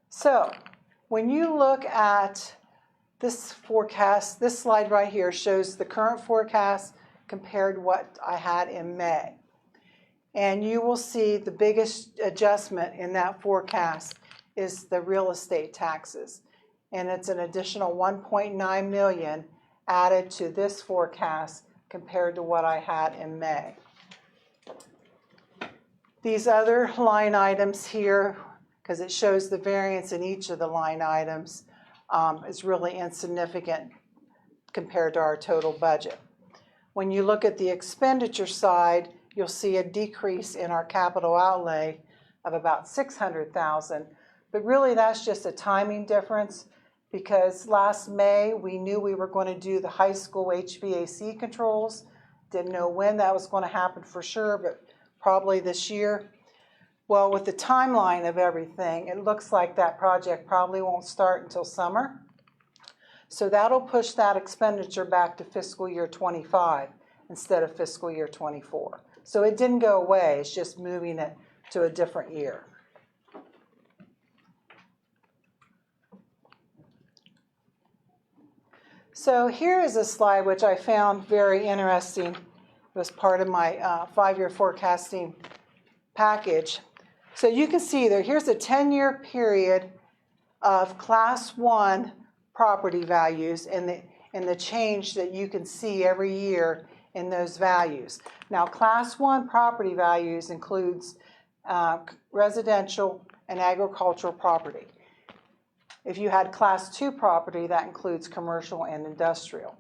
So when you look at this forecast, this slide right here shows the current forecast compared to what I had in May. And you will see the biggest adjustment in that forecast is the real estate taxes. And it's an additional $1.9 million added to this forecast compared to what I had in May. These other line items here, because it shows the variance in each of the line items, is really insignificant compared to our total budget. When you look at the expenditure side, you'll see a decrease in our capital outlay of about $600,000. But really that's just a timing difference, because last May we knew we were going to do the high school HVAC controls. Didn't know when that was going to happen for sure, but probably this year. Well, with the timeline of everything, it looks like that project probably won't start until summer. So that'll push that expenditure back to fiscal year 25 instead of fiscal year 24. So it didn't go away, it's just moving it to a different year. So here is a slide which I found very interesting. It was part of my 5-year forecasting package. So you can see there, here's a 10-year period of Class 1 property values and the change that you can see every year in those values. Now, Class 1 property values includes residential and agricultural property. If you had Class 2 property, that includes commercial and industrial.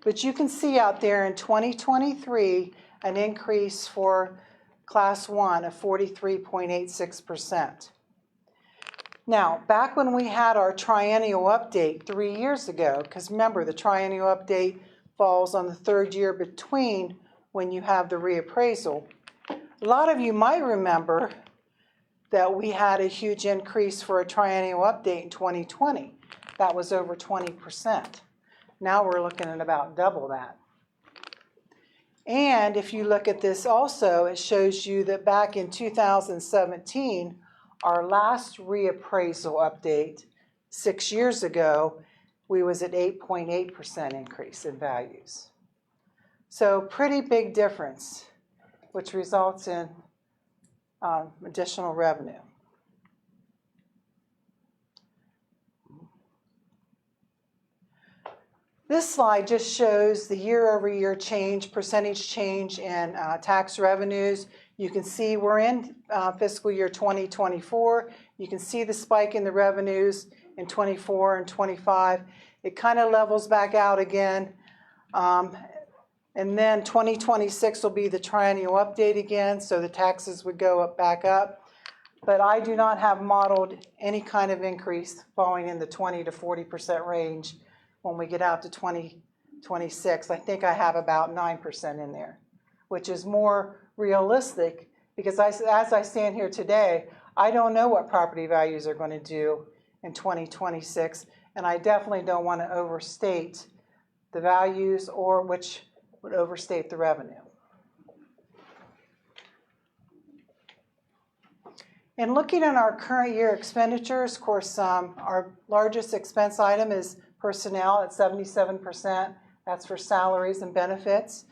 But you can see out there in 2023 an increase for Class 1 of 43.86%. Now, back when we had our triennial update 3 years ago, because remember the triennial update falls on the third year between when you have the reappraisal. A lot of you might remember that we had a huge increase for a triennial update in 2020. That was over 20%. Now we're looking at about double that. And if you look at this also, it shows you that back in 2017, our last reappraisal update 6 years ago, we was at 8.8% increase in values. So pretty big difference which results in additional revenue. This slide just shows the year-over-year change, percentage change in tax revenues. You can see we're in fiscal year 2024. You can see the spike in the revenues in 24 and 25. It kind of levels back out again. And then 2026 will be the triennial update again, so the taxes would go back up. But I do not have modeled any kind of increase falling in the 20 to 40% range when we get out to 2026. I think I have about 9% in there, which is more realistic because as I stand here today, I don't know what property values are going to do in 2026, and I definitely don't want to overstate the values or which would overstate the revenue. In looking at our current year expenditures, of course, our largest expense item is personnel at 77%. That's for salaries and benefits.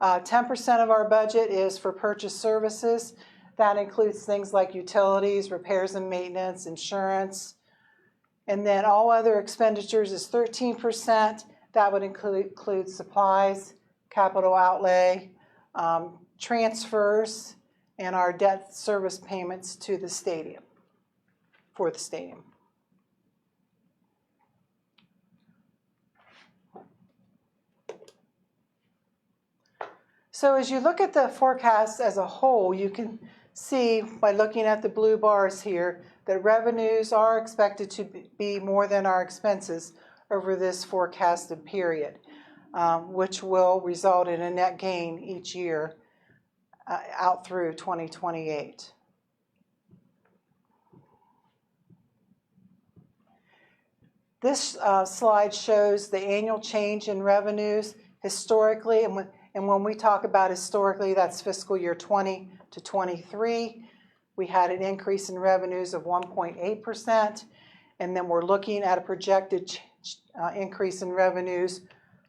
10% of our budget is for purchase services. That includes things like utilities, repairs and maintenance, insurance. And then all other expenditures is 13%. That would include supplies, capital outlay, transfers, and our debt service payments to the stadium, for the stadium. So as you look at the forecast as a whole, you can see by looking at the blue bars here that revenues are expected to be more than our expenses over this forecasted period, which will result in a net gain each year out through 2028. This slide shows the annual change in revenues historically, and when we talk about historically, that's fiscal year 20 to 23. We had an increase in revenues of 1.8%, and then we're looking at a projected increase in revenues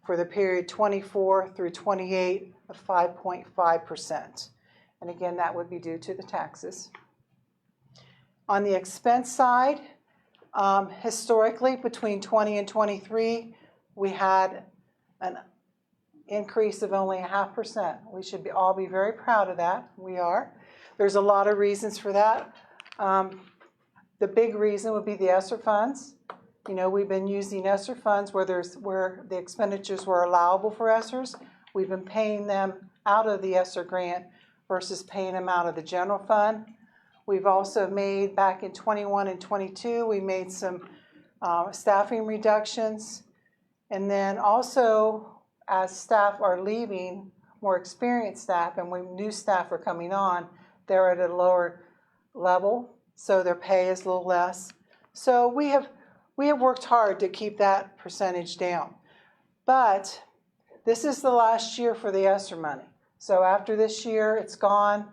for the period 24 through 28 of 5.5%. And again, that would be due to the taxes. On the expense side, historically between 20 and 23, we had an increase of only 0.5%. We should all be very proud of that. We are. There's a lot of reasons for that. The big reason would be the ESSER funds. You know, we've been using ESSER funds where the expenditures were allowable for ESSERs. We've been paying them out of the ESSER grant versus paying them out of the general fund. We've also made, back in 21 and 22, we made some staffing reductions. And then also, as staff are leaving, more experienced staff, and when new staff are coming on, they're at a lower level, so their pay is a little less. So we have worked hard to keep that percentage down. But this is the last year for the ESSER money. So after this year, it's gone.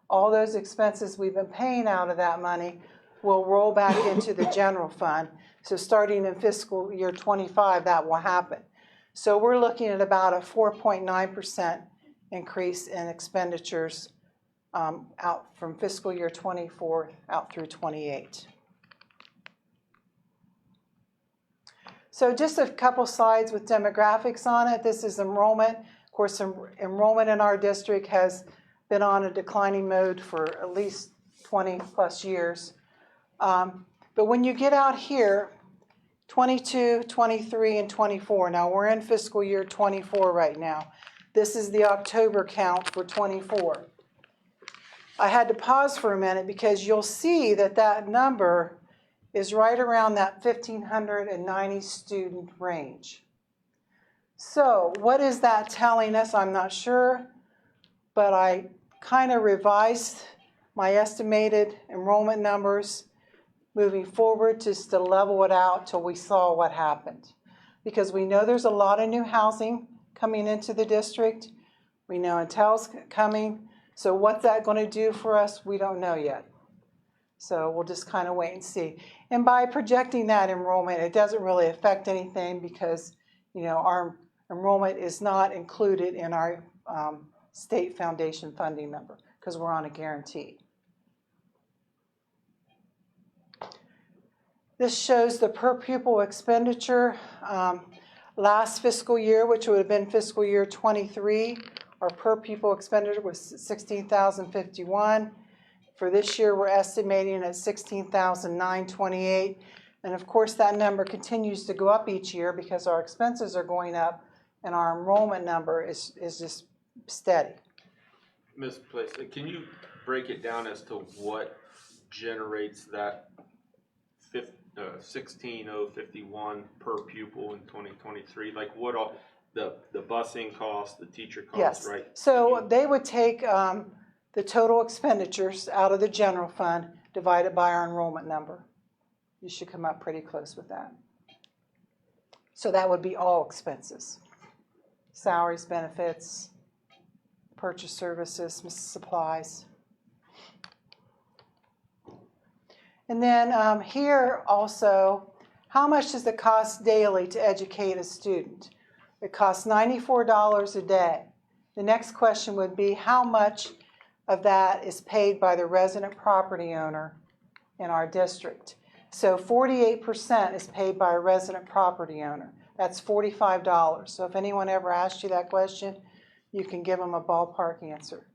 All those expenses we've been paying out of that money will roll back into the general fund. So starting in fiscal year 25, that will happen. So we're looking at about a 4.9% increase in expenditures out from fiscal year 24 out through 28. So just a couple slides with demographics on it. This is enrollment. Of course, enrollment in our district has been on a declining mode for at least 20 plus years. But when you get out here, 22, 23, and 24. Now we're in fiscal year 24 right now. This is the October count for 24. I had to pause for a minute because you'll see that that number is right around that 1,590 student range. So what is that telling us? I'm not sure, but I kind of revised my estimated enrollment numbers moving forward just to level it out till we saw what happened. Because we know there's a lot of new housing coming into the district. We know Intel's coming. So what's that going to do for us? We don't know yet. So we'll just kind of wait and see. And by projecting that enrollment, it doesn't really affect anything because, you know, our enrollment is not included in our state foundation funding member because we're on a guarantee. This shows the per pupil expenditure. Last fiscal year, which would have been fiscal year 23, our per pupil expenditure was $16,051. For this year, we're estimating at $16,928. And of course, that number continues to go up each year because our expenses are going up and our enrollment number is just steady. Ms. Place, can you break it down as to what generates that 16,051 per pupil in 2023? Like what all, the busing cost, the teacher cost, Yes. right? So they would take the total expenditures out of the general fund, divided by our enrollment number. You should come up pretty close with that. So that would be all expenses. Salaries, benefits, purchase services, supplies. And then here also, how much does it cost daily to educate a student? It costs $94 a day. The next question would be how much of that is paid by the resident property owner in our district. So 48% is paid by a resident property owner. That's $45. So if anyone ever asked you that question, you can give them a ballpark answer.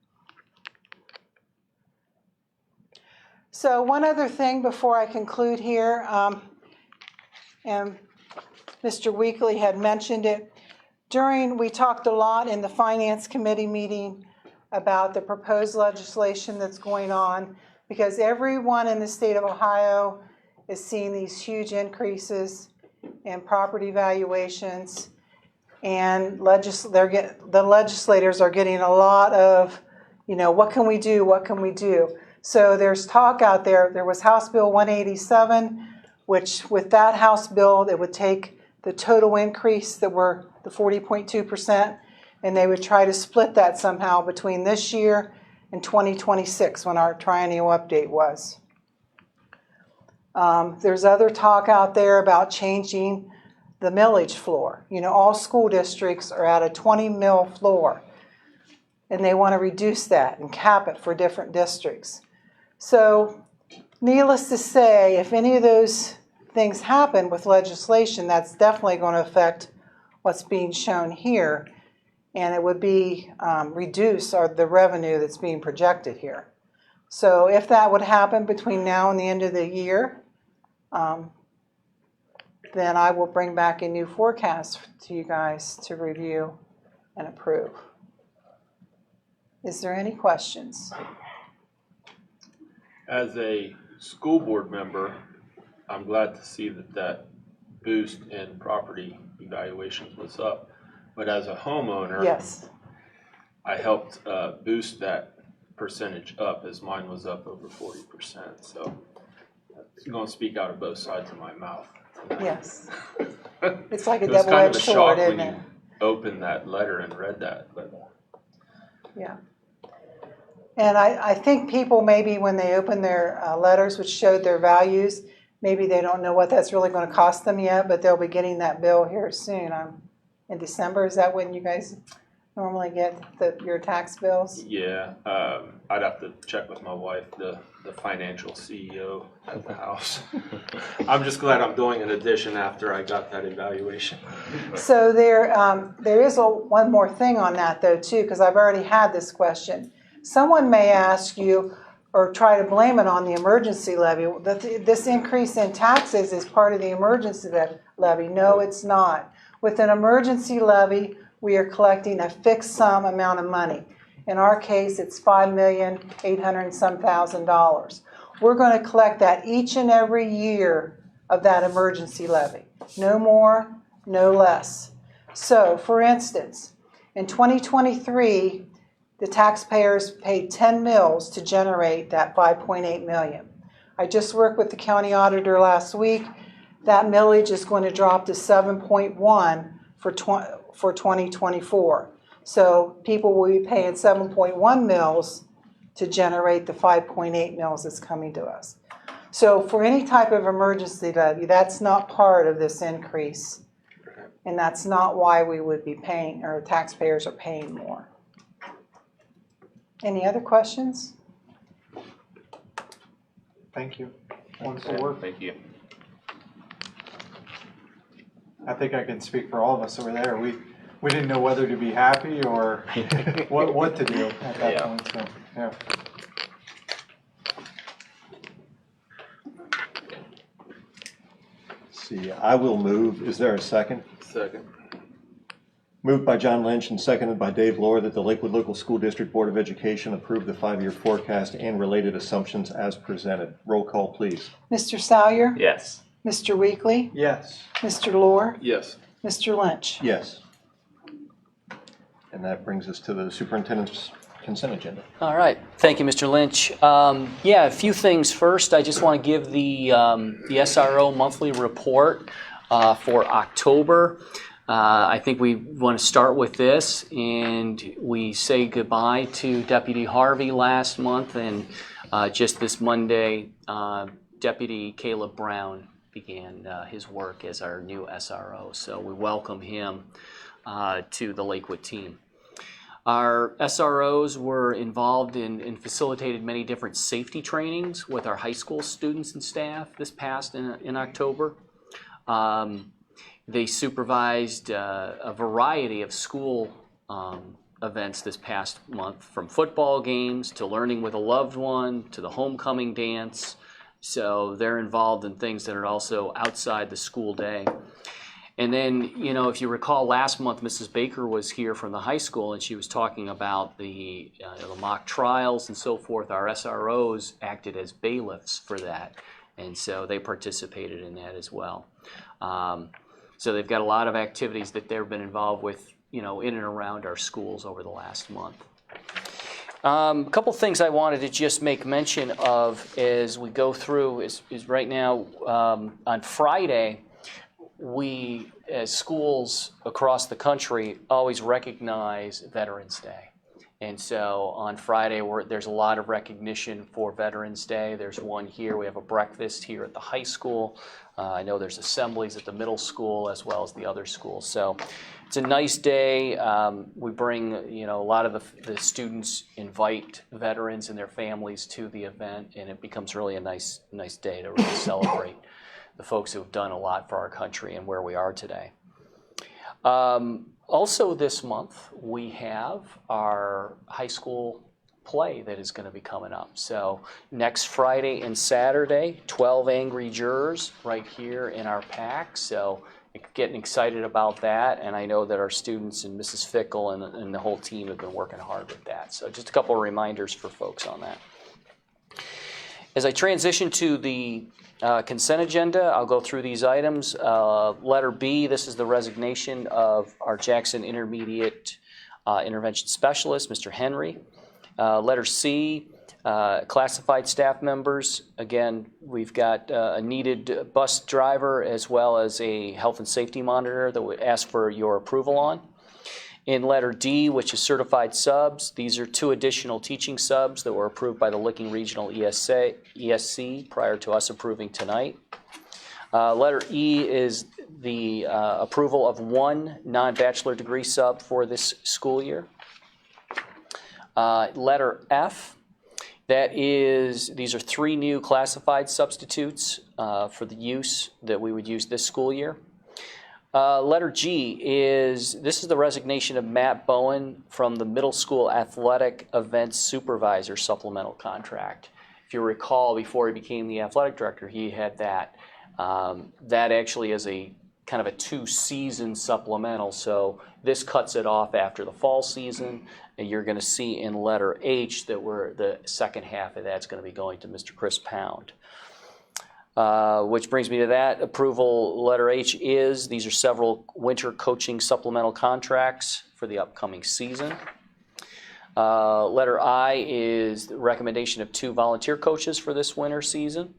So one other thing before I conclude here, and Mr. Weekly had mentioned it. We talked a lot in the Finance Committee meeting about the proposed legislation that's going on because everyone in the state of Ohio is seeing these huge increases in property valuations, and the legislators are getting a lot of, what can we do, what can we do? So there's talk out there. There was House Bill 187, which with that House bill, it would take the total increase that were the 40.2%, and they would try to split that somehow between this year and 2026 when our triennial update was. There's other talk out there about changing the millage floor. All school districts are at a 20 mil floor, and they want to reduce that and cap it for different districts. So needless to say, if any of those things happen with legislation, that's definitely going to affect what's being shown here, and it would be reduce the revenue that's being projected here. So if that would happen between now and the end of the year, then I will bring back a new forecast to you guys to review and approve. Is there any questions? As a school board member, I'm glad to see that boost in property evaluations was up. But as a homeowner, Yes. I helped boost that percentage up as mine was up over 40%. So I'm going to speak out of both sides of my mouth. Yes. It's like a It was kind of double-edged a sword, shock isn't when it? you opened that letter and read that. But Yeah. And I think people maybe when they open their letters which showed their values, maybe they don't know what that's really going to cost them yet, but they'll be getting that bill here soon. In December, is that when you guys normally get your tax bills? yeah, I'd have to check with my wife, the financial CEO at the house. I'm just glad I'm doing an addition after I got that evaluation. So there is one more thing on that though too, because I've already had this question. Someone may ask you or try to blame it on the emergency levy. This increase in taxes is part of the emergency levy. No, it's not. With an emergency levy, we are collecting a fixed sum amount of money. In our case, it's $5,800,000. We're going to collect that each and every year of that emergency levy. No more, no less. So, for instance, in 2023, the taxpayers paid 10 mills to generate that $5.8 million. I just worked with the county auditor last week. That millage is going to drop to 7.1 for 2024. So people will be paying 7.1 mills to generate the 5.8 mills that's coming to us. So for any type of emergency levy, that's not part of this increase. And that's not why we would be paying, or taxpayers are paying more. Any other questions? Thank you. Wonderful work. Thank you. I think I can speak for all of us over there. We didn't know whether to be happy or what to do at that Yeah. point, so, yeah. See, I will move. Is there a second? Second. Moved by John Lynch and seconded by Dave Lohr that the Lakewood Local School District Board of Education approve the 5-year forecast and related assumptions as presented. Roll call, please. Mr. Salyer? Yes. Mr. Weekly? Yes. Mr. Lohr? Yes. Mr. Lynch? Yes. And that brings us to the superintendent's consent agenda. All right, thank you, Mr. Lynch. Yeah, a few things first. I just want to give the SRO monthly report for October. I think we want to start with this, and we say goodbye to Deputy Harvey last month, and just this Monday, Deputy Caleb Brown began his work as our new SRO, so we welcome him to the Lakewood team. Our SROs were involved in facilitated many different safety trainings with our high school students and staff this past in October. They supervised a variety of school events this past month, from football games to learning with a loved one to the homecoming dance. So they're involved in things that are also outside the school day. And then, you know, if you recall, last month Mrs. Baker was here from the high school, and she was talking about the mock trials and so forth. Our SROs acted as bailiffs for that, and so they participated in that as well. So they've got a lot of activities that they've been involved with, you know, in and around our schools over the last month. A couple things I wanted to just make mention of as we go through is right now on Friday, we, as schools across the country, always recognize Veterans Day. And so on Friday, there's a lot of recognition for Veterans Day. There's one here. We have a breakfast here at the high school. I know there's assemblies at the middle school as well as the other schools. So it's a nice day. We bring, you know, a lot of the students invite veterans and their families to the event, and it becomes really a nice day to really celebrate the folks who have done a lot for our country and where we are today. Also this month, we have our high school play that is going to be coming up. So next Friday and Saturday, 12 Angry Jurors right here in our PAC. So getting excited about that, and I know that our students and Mrs. Fickle and the whole team have been working hard with that. So just a couple of reminders for folks on that. As I transition to the consent agenda, I'll go through these items. Letter B, this is the resignation of our Jackson Intermediate Intervention Specialist, Mr. Henry. Letter C, classified staff members. Again, we've got a needed bus driver as well as a health and safety monitor that we ask for your approval on. In letter D, which is certified subs, these are 2 additional teaching subs that were approved by the Licking Regional ESC prior to us approving tonight. Letter E is the approval of 1 non-bachelor degree sub for this school year. Letter F, these are 3 new classified substitutes for the use that we would use this school year. Letter G this is the resignation of Matt Bowen from the middle school athletic events supervisor supplemental contract. If you recall, before he became the athletic director, he had that. That actually is a kind of a 2-season supplemental, so this cuts it off after the fall season, and you're going to see in letter H that the second half of that's going to be going to Mr. Chris Pound. Which brings me to that approval. Letter H these are several winter coaching supplemental contracts for the upcoming season. Letter I is the recommendation of 2 volunteer coaches for this winter season.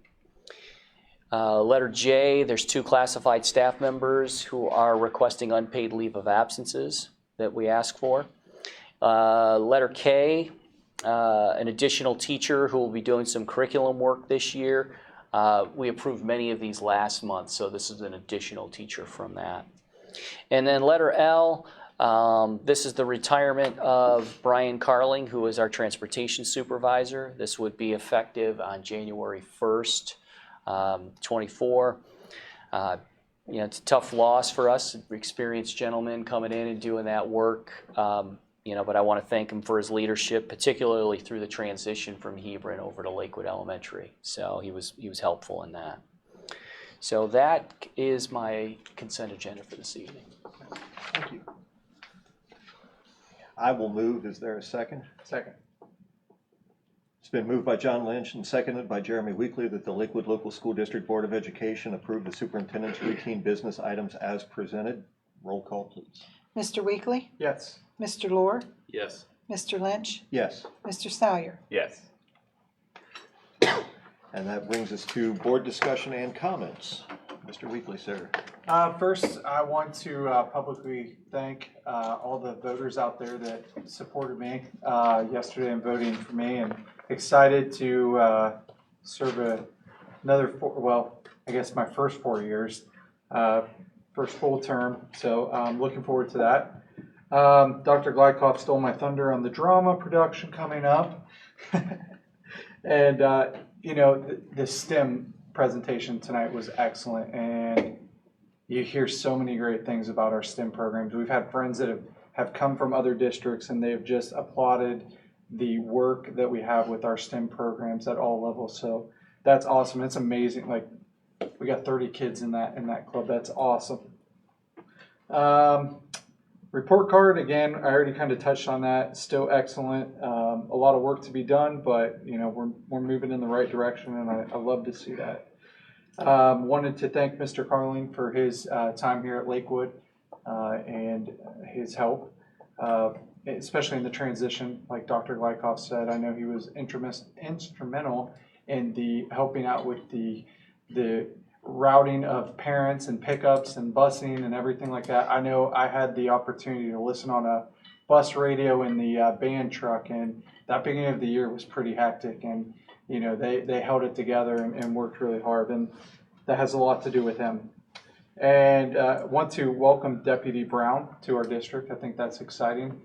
Letter J, there's 2 classified staff members who are requesting unpaid leave of absences that we ask for. Letter K, an additional teacher who will be doing some curriculum work this year. We approved many of these last month, so this is an additional teacher from that. And then letter L, This is the retirement of Brian Carling, who is our transportation supervisor. This would be effective on January 1st, 24. It's a tough loss for us, experienced gentleman coming in and doing that work. But I want to thank him for his leadership, particularly through the transition from Hebron over to Lakewood Elementary. So he was helpful in that. So that is my consent agenda for this evening. Thank you. I will move. Is there a second? Second. It's been moved by John Lynch and seconded by Jeremy Weekly that the Lakewood Local School District Board of Education approve the superintendent's routine business items as presented. Roll call, please. Mr. Weekly? Yes. Mr. Lohr? Yes. Mr. Lynch? Yes. Mr. Salyer? Yes. And that brings us to board discussion and comments. Mr. Weekly, sir. First, I want to publicly thank all the voters out there that supported me yesterday in voting for me, and excited to serve another my first 4 years, first full term. So I'm looking forward to that. Dr. Glykoff stole my thunder on the drama production coming up. And, the STEM presentation tonight was excellent, and you hear so many great things about our STEM programs. We've had friends that have come from other districts, and they've just applauded the work that we have with our STEM programs at all levels. So that's awesome. It's amazing. Like, we got 30 kids in that club. That's awesome. Report card, again, I already kind of touched on that. Still excellent. A lot of work to be done, but we're moving in the right direction, and I love to see that. Wanted to thank Mr. Carling for his time here at Lakewood and his help, especially in the transition. Like Dr. Glykoff said, I know he was instrumental in the helping out with the routing of parents and pickups and busing and everything like that. I know I had the opportunity to listen on a bus radio in the band truck, and that beginning of the year was pretty hectic, and they held it together and worked really hard, and that has a lot to do with him. And want to welcome Deputy Brown to our district. I think that's exciting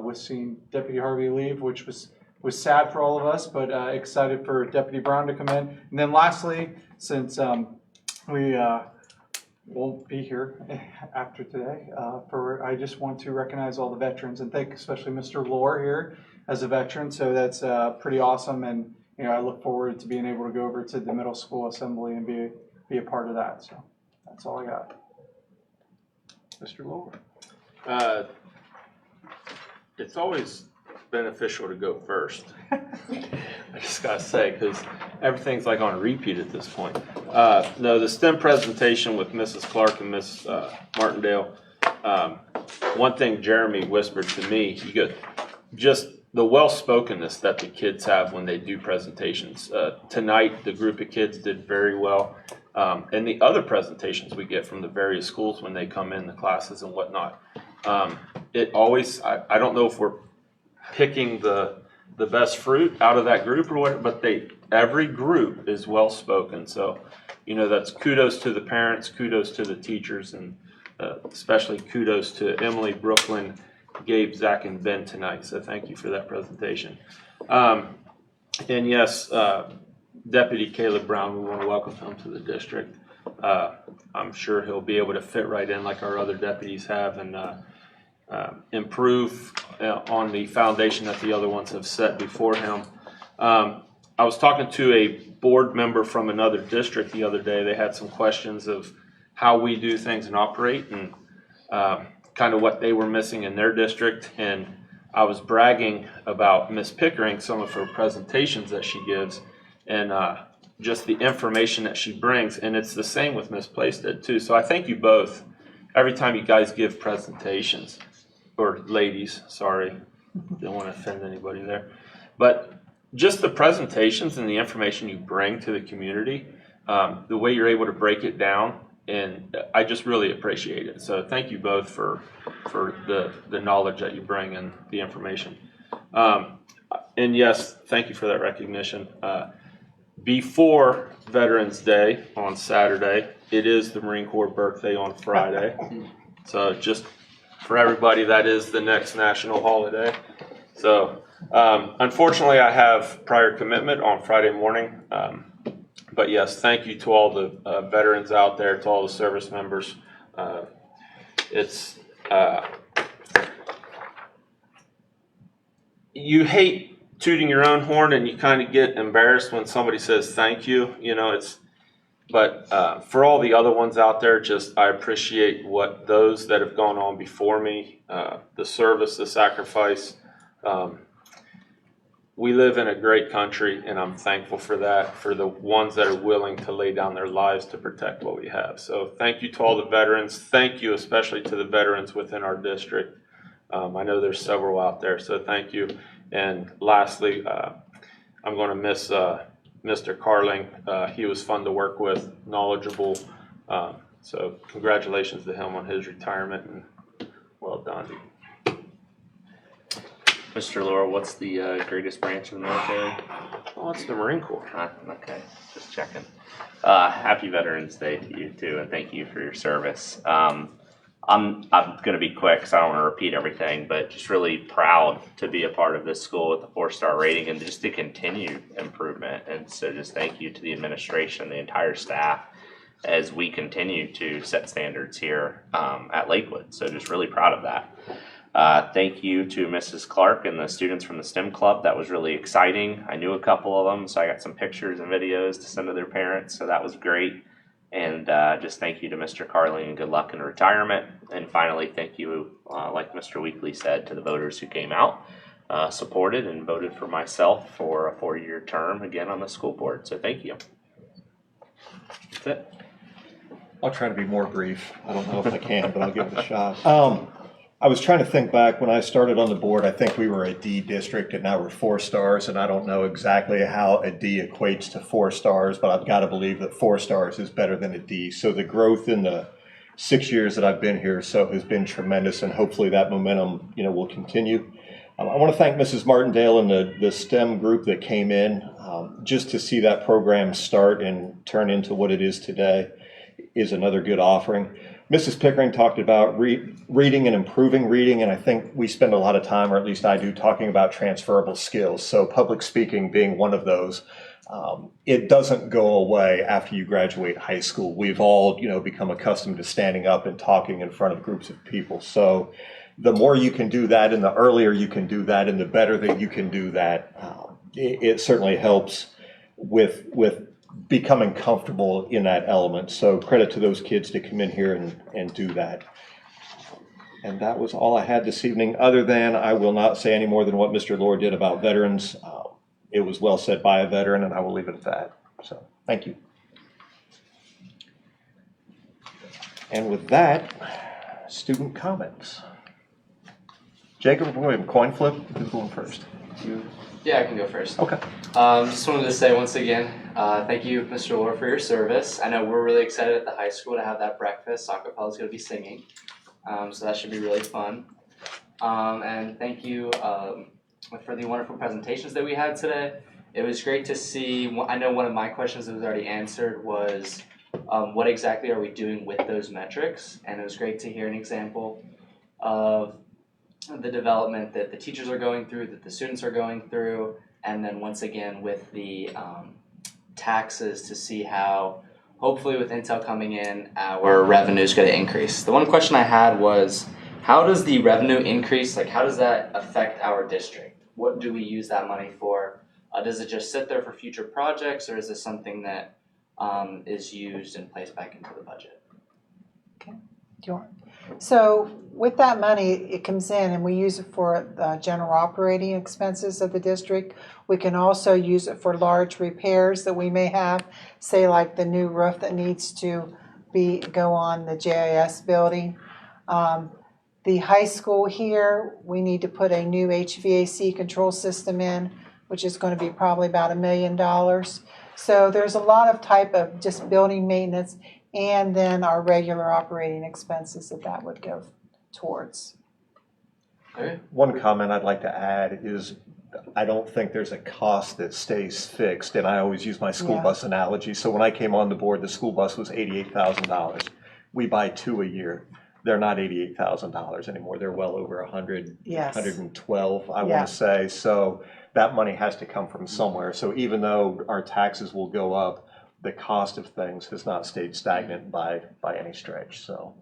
with seeing Deputy Harvey leave, which was sad for all of us, but excited for Deputy Brown to come in. And then lastly, since we won't be here after today, I just want to recognize all the veterans and thank especially Mr. Lohr here as a veteran. So that's pretty awesome, and I look forward to being able to go over to the middle school assembly and be a part of that. So that's all I got. Mr. Lohr. It's always beneficial to go first. I just gotta say, because everything's like on repeat at this point. No, the STEM presentation with Mrs. Clark and Miss Martindale, one thing Jeremy whispered to me, he goes, just the well-spokenness that the kids have when they do presentations. Tonight, the group of kids did very well. And the other presentations we get from the various schools when they come in, the classes and whatnot. It always, I don't know if we're picking the best fruit out of that group or what, but every group is well spoken. So, that's kudos to the parents, kudos to the teachers, and especially kudos to Emily, Brooklyn, Gabe, Zach, and Ben tonight. So thank you for that presentation. And yes, Deputy Caleb Brown, we want to welcome him to the district. I'm sure he'll be able to fit right in like our other deputies have, and improve on the foundation that the other ones have set before him. I was talking to a board member from another district the other day. They had some questions of how we do things and operate, and kind of what they were missing in their district. And I was bragging about Miss Pickering, some of her presentations that she gives, and just the information that she brings. And it's the same with Miss Plaisted too. So I thank you both every time you guys give presentations. Or ladies, sorry, don't want to offend anybody there. But just the presentations and the information you bring to the community, the way you're able to break it down, and I just really appreciate it. So thank you both for the knowledge that you bring and the information. And yes, thank you for that recognition. Before Veterans Day on Saturday, it is the Marine Corps birthday on Friday. So just for everybody, that is the next national holiday. So unfortunately, I have prior commitment on Friday morning. But yes, thank you to all the veterans out there, to all the service members. You hate tooting your own horn, and you kind of get embarrassed when somebody says thank you. But for all the other ones out there, I appreciate what those that have gone on before me, the service, the sacrifice. We live in a great country, and I'm thankful for that, for the ones that are willing to lay down their lives to protect what we have. So thank you to all the veterans. Thank you especially to the veterans within our district. I know there's several out there, so thank you. And lastly, I'm going to miss Mr. Carling. He was fun to work with, knowledgeable. So congratulations to him on his retirement, and well done. Mr. Laura, what's the greatest branch of the military? Oh, it's the Marine Corps. Okay, just checking. Happy Veterans Day to you too, and thank you for your service. I'm going to be quick because I don't want to repeat everything, but just really proud to be a part of this school with the 4-star rating and just the continued improvement. And so just thank you to the administration, the entire staff, as we continue to set standards here at Lakewood. So just really proud of that. Thank you to Mrs. Clark and the students from the STEM club. That was really exciting. I knew a couple of them, so I got some pictures and videos to send to their parents, so that was great. And just thank you to Mr. Carling and good luck in retirement. And finally, thank you, like Mr. Weekly said, to the voters who came out, supported and voted for myself for a 4-year term again on the school board. So thank you. That's it. I'll try to be more brief. I don't know if I can, but I'll give it a shot. I was trying to think back when I started on the board. I think we were a D district, and now we're 4 stars, and I don't know exactly how a D equates to 4 stars, but I've got to believe that 4 stars is better than a D. So the growth in the 6 years that I've been here has been tremendous, and hopefully that momentum will continue. I want to thank Mrs. Martindale and the STEM group that came in. Just to see that program start and turn into what it is today is another good offering. Mrs. Pickering talked about reading and improving reading, and I think we spend a lot of time, or at least I do, talking about transferable skills. So public speaking being one of those. It doesn't go away after you graduate high school. We've all, become accustomed to standing up and talking in front of groups of people. So the more you can do that, and the earlier you can do that, and the better that you can do that, it certainly helps with becoming comfortable in that element. So credit to those kids to come in here and do that. And that was all I had this evening, other than I will not say any more than what Mr. Lord did about veterans. It was well said by a veteran, and I will leave it at that. So thank you. And with that, student comments. Jacob, we're going to coin flip. Who's going first? Yeah, I can go first. Okay. Just wanted to say once again, thank you, Mr. Lohr, for your service. I know we're really excited at the high school to have that breakfast. Acapella going to be singing, so that should be really fun. And thank you for the wonderful presentations that we had today. It was great to see. I know one of my questions that was already answered was, what exactly are we doing with those metrics? And it was great to hear an example of the development that the teachers are going through, that the students are going through, and then once again with the taxes to see how, hopefully with Intel coming in, our revenue is going to increase. The one question I had was, how does the revenue increase, how does that affect our district? What do we use that money for? Does it just sit there for future projects, or is this something that is used and placed back into the budget? Okay. Do you want? So with that money, it comes in and we use it for the general operating expenses of the district. We can also use it for large repairs that we may have, say like the new roof that needs to go on the JIS building. The high school here, we need to put a new HVAC control system in, which is going to be probably about $1 million. So there's a lot of type of just building maintenance, and then our regular operating expenses that would go towards. Okay. One comment I'd like to add is I don't think there's a cost that stays fixed, and I always use my school bus analogy. So when I came on the board, the school bus was $88,000. We buy 2 a year. they're not $88,000 anymore. They're well over 100, Yes. 112, I Yeah. want to say. So that money has to come from somewhere. So even though our taxes will go up, the cost of things has not stayed stagnant by any stretch. So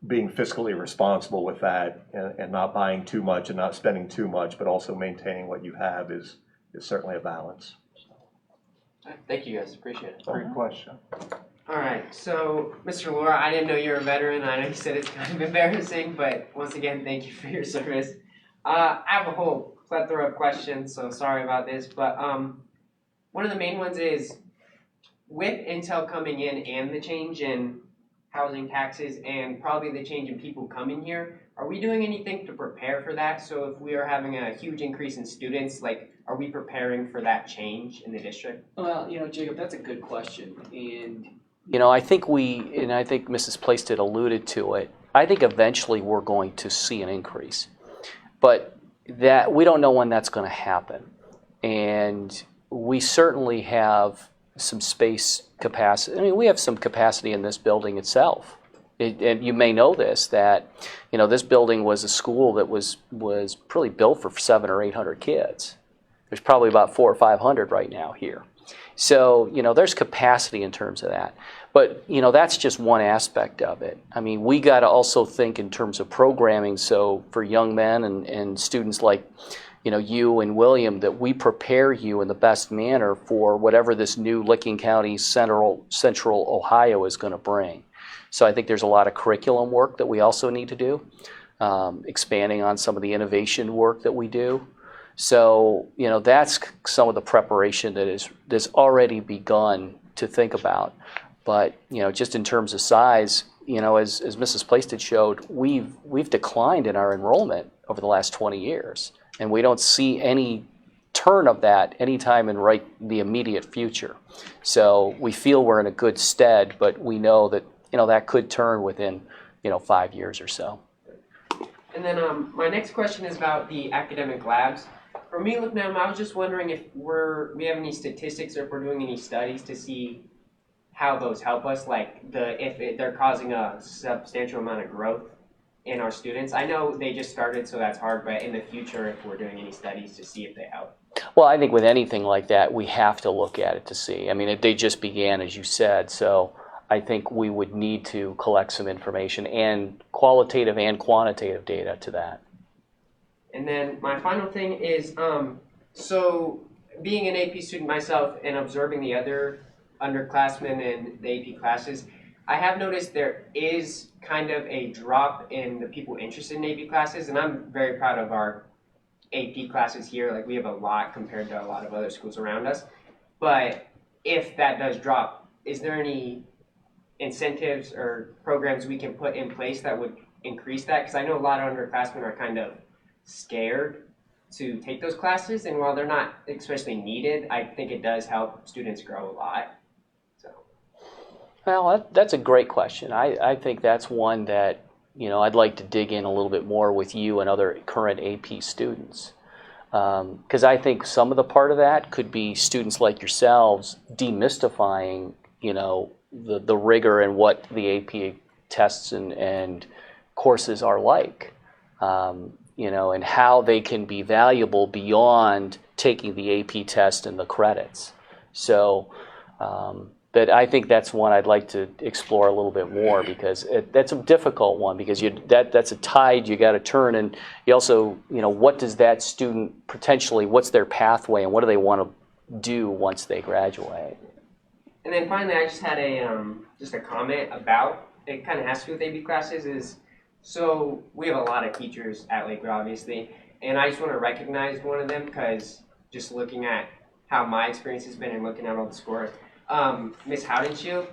being fiscally responsible with that and not buying too much and not spending too much, but also maintaining what you have is certainly a balance. Thank you guys, appreciate it. Great question. All right, so Mr. Laura, I didn't know you were a veteran. I know you said it's kind of embarrassing, but once again, thank you for your service. I have a whole plethora of questions, so sorry about this, but one of the main ones is with Intel coming in and the change in housing taxes and probably the change in people coming here, are we doing anything to prepare for that? So if we are having a huge increase in students, like, are we preparing for that change in the district? Well, Jacob, that's a good question, and I think I think Mrs. Plaisted alluded to it. I think eventually we're going to see an increase, but that we don't know when that's going to happen. And we certainly have some space capacity. I mean, we have some capacity in this building itself. And you may know this, that this building was a school that was really built for 700 or 800 kids. There's probably about 400 or 500 right now here. So, there's capacity in terms of that. But, that's just one aspect of it. I mean, we got to also think in terms of programming. So for young men and students like, you and William, that we prepare you in the best manner for whatever this new Licking County Central Ohio is going to bring. So I think there's a lot of curriculum work that we also need to do, expanding on some of the innovation work that we do. So, that's some of the preparation that's already begun to think about. But, just in terms of size, as Mrs. Plaisted showed, we've declined in our enrollment over the last 20 years. And we don't see any turn of that anytime in the immediate future. So we feel we're in a good stead, but we know that, that could turn within, 5 years or so. And then my next question is about the academic labs. For me looking at them, I was just wondering if we have any statistics or if we're doing any studies to see how those help us, like if they're causing a substantial amount of growth in our students. I know they just started, so that's hard, but in the future, if we're doing any studies to see if they help. Well, I think with anything like that, we have to look at it to see. I mean, they just began, as you said, so I think we would need to collect some information and qualitative and quantitative data to that. And then my final thing is, so being an AP student myself and observing the other underclassmen in the AP classes, I have noticed there is kind of a drop in the people interested in AP classes, and I'm very proud of our AP classes here. Like, we have a lot compared to a lot of other schools around us. But if that does drop, is there any incentives or programs we can put in place that would increase that? Because I know a lot of underclassmen are kind of scared to take those classes, and while they're not especially needed, I think it does help students grow a lot. Well, that's a great question. I think that's one that, I'd like to dig in a little bit more with you and other current AP students. Because I think some of the part of that could be students like yourselves demystifying, the rigor and what the AP tests and courses are like, and how they can be valuable beyond taking the AP test and the credits. So, but I think that's one I'd like to explore a little bit more, because that's a difficult one, because that's a tide you got to turn, and you also, what does that student potentially, what's their pathway, and what do they want to do once they graduate? And then finally, I just had a comment about, it kind of has to do with AP classes, is so we have a lot of teachers at Lakewood, obviously, and I just want to recognize one of them, because just looking at how my experience has been and looking at all the scores, Miss Howdenshield,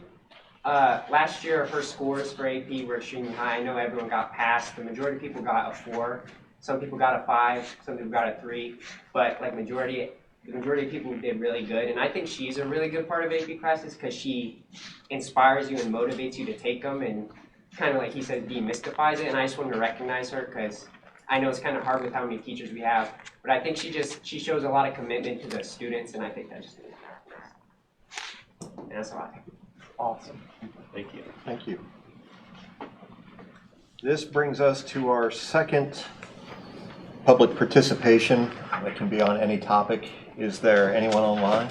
last year her scores for AP were extremely high. I know everyone got passed. The majority of people got a 4. Some people got a 5. Some people got a 3. But the majority of people did really good. And I think she's a really good part of AP classes, because she inspires you and motivates you to take them, and kind of like he said, demystifies it. And I just wanted to recognize her, because I know it's kind of hard with how many teachers we have. But I think she shows a lot of commitment to the students, and I think that's just and that's a lot. Awesome. Thank you. Thank you. This brings us to our second public participation. That can be on any topic. Is there anyone online?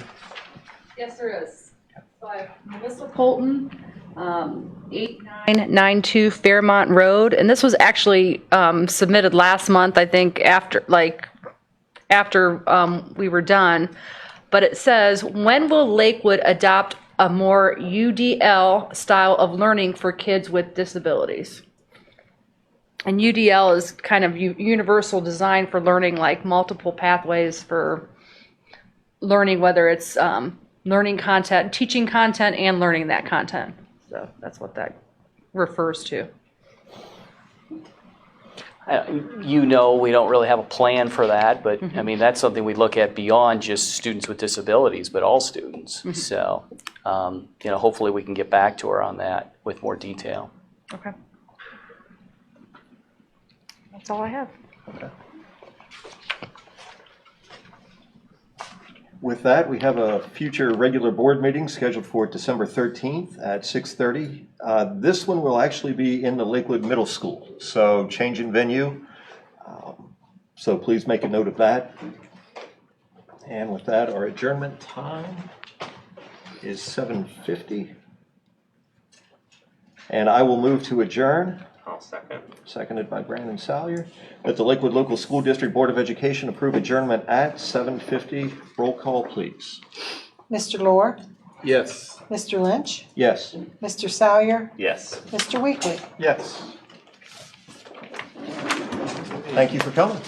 Yes, there is. So I have Melissa Polton, 8992 Fairmont Road, and this was actually submitted last month, I think, after we were done. But it says, when will Lakewood adopt a more UDL style of learning for kids with disabilities? And UDL is kind of universal design for learning, like multiple pathways for learning, whether it's learning content, teaching content, and learning that content. So that's what that refers to. You know, we don't really have a plan for that, but I mean, that's something we look at beyond just students with disabilities, but all students. So, you know, hopefully we can get back to her on that with more detail. Okay. That's all I have. Okay. With that, we have a future regular board meeting scheduled for December 13th at 6:30. This one will actually be in the Lakewood Middle School, so change in venue. So please make a note of that. And with that, our adjournment time is 7:50. And I will move to adjourn. I'll second. Seconded by Brandon Salyer. That the Lakewood Local School District Board of Education approve adjournment at 7:50. Roll call, please. Mr. Lohr, Yes. Mr. Lynch, Yes. Mr. Salyer, Yes. Mr. Weekly. Yes. Thank you for coming.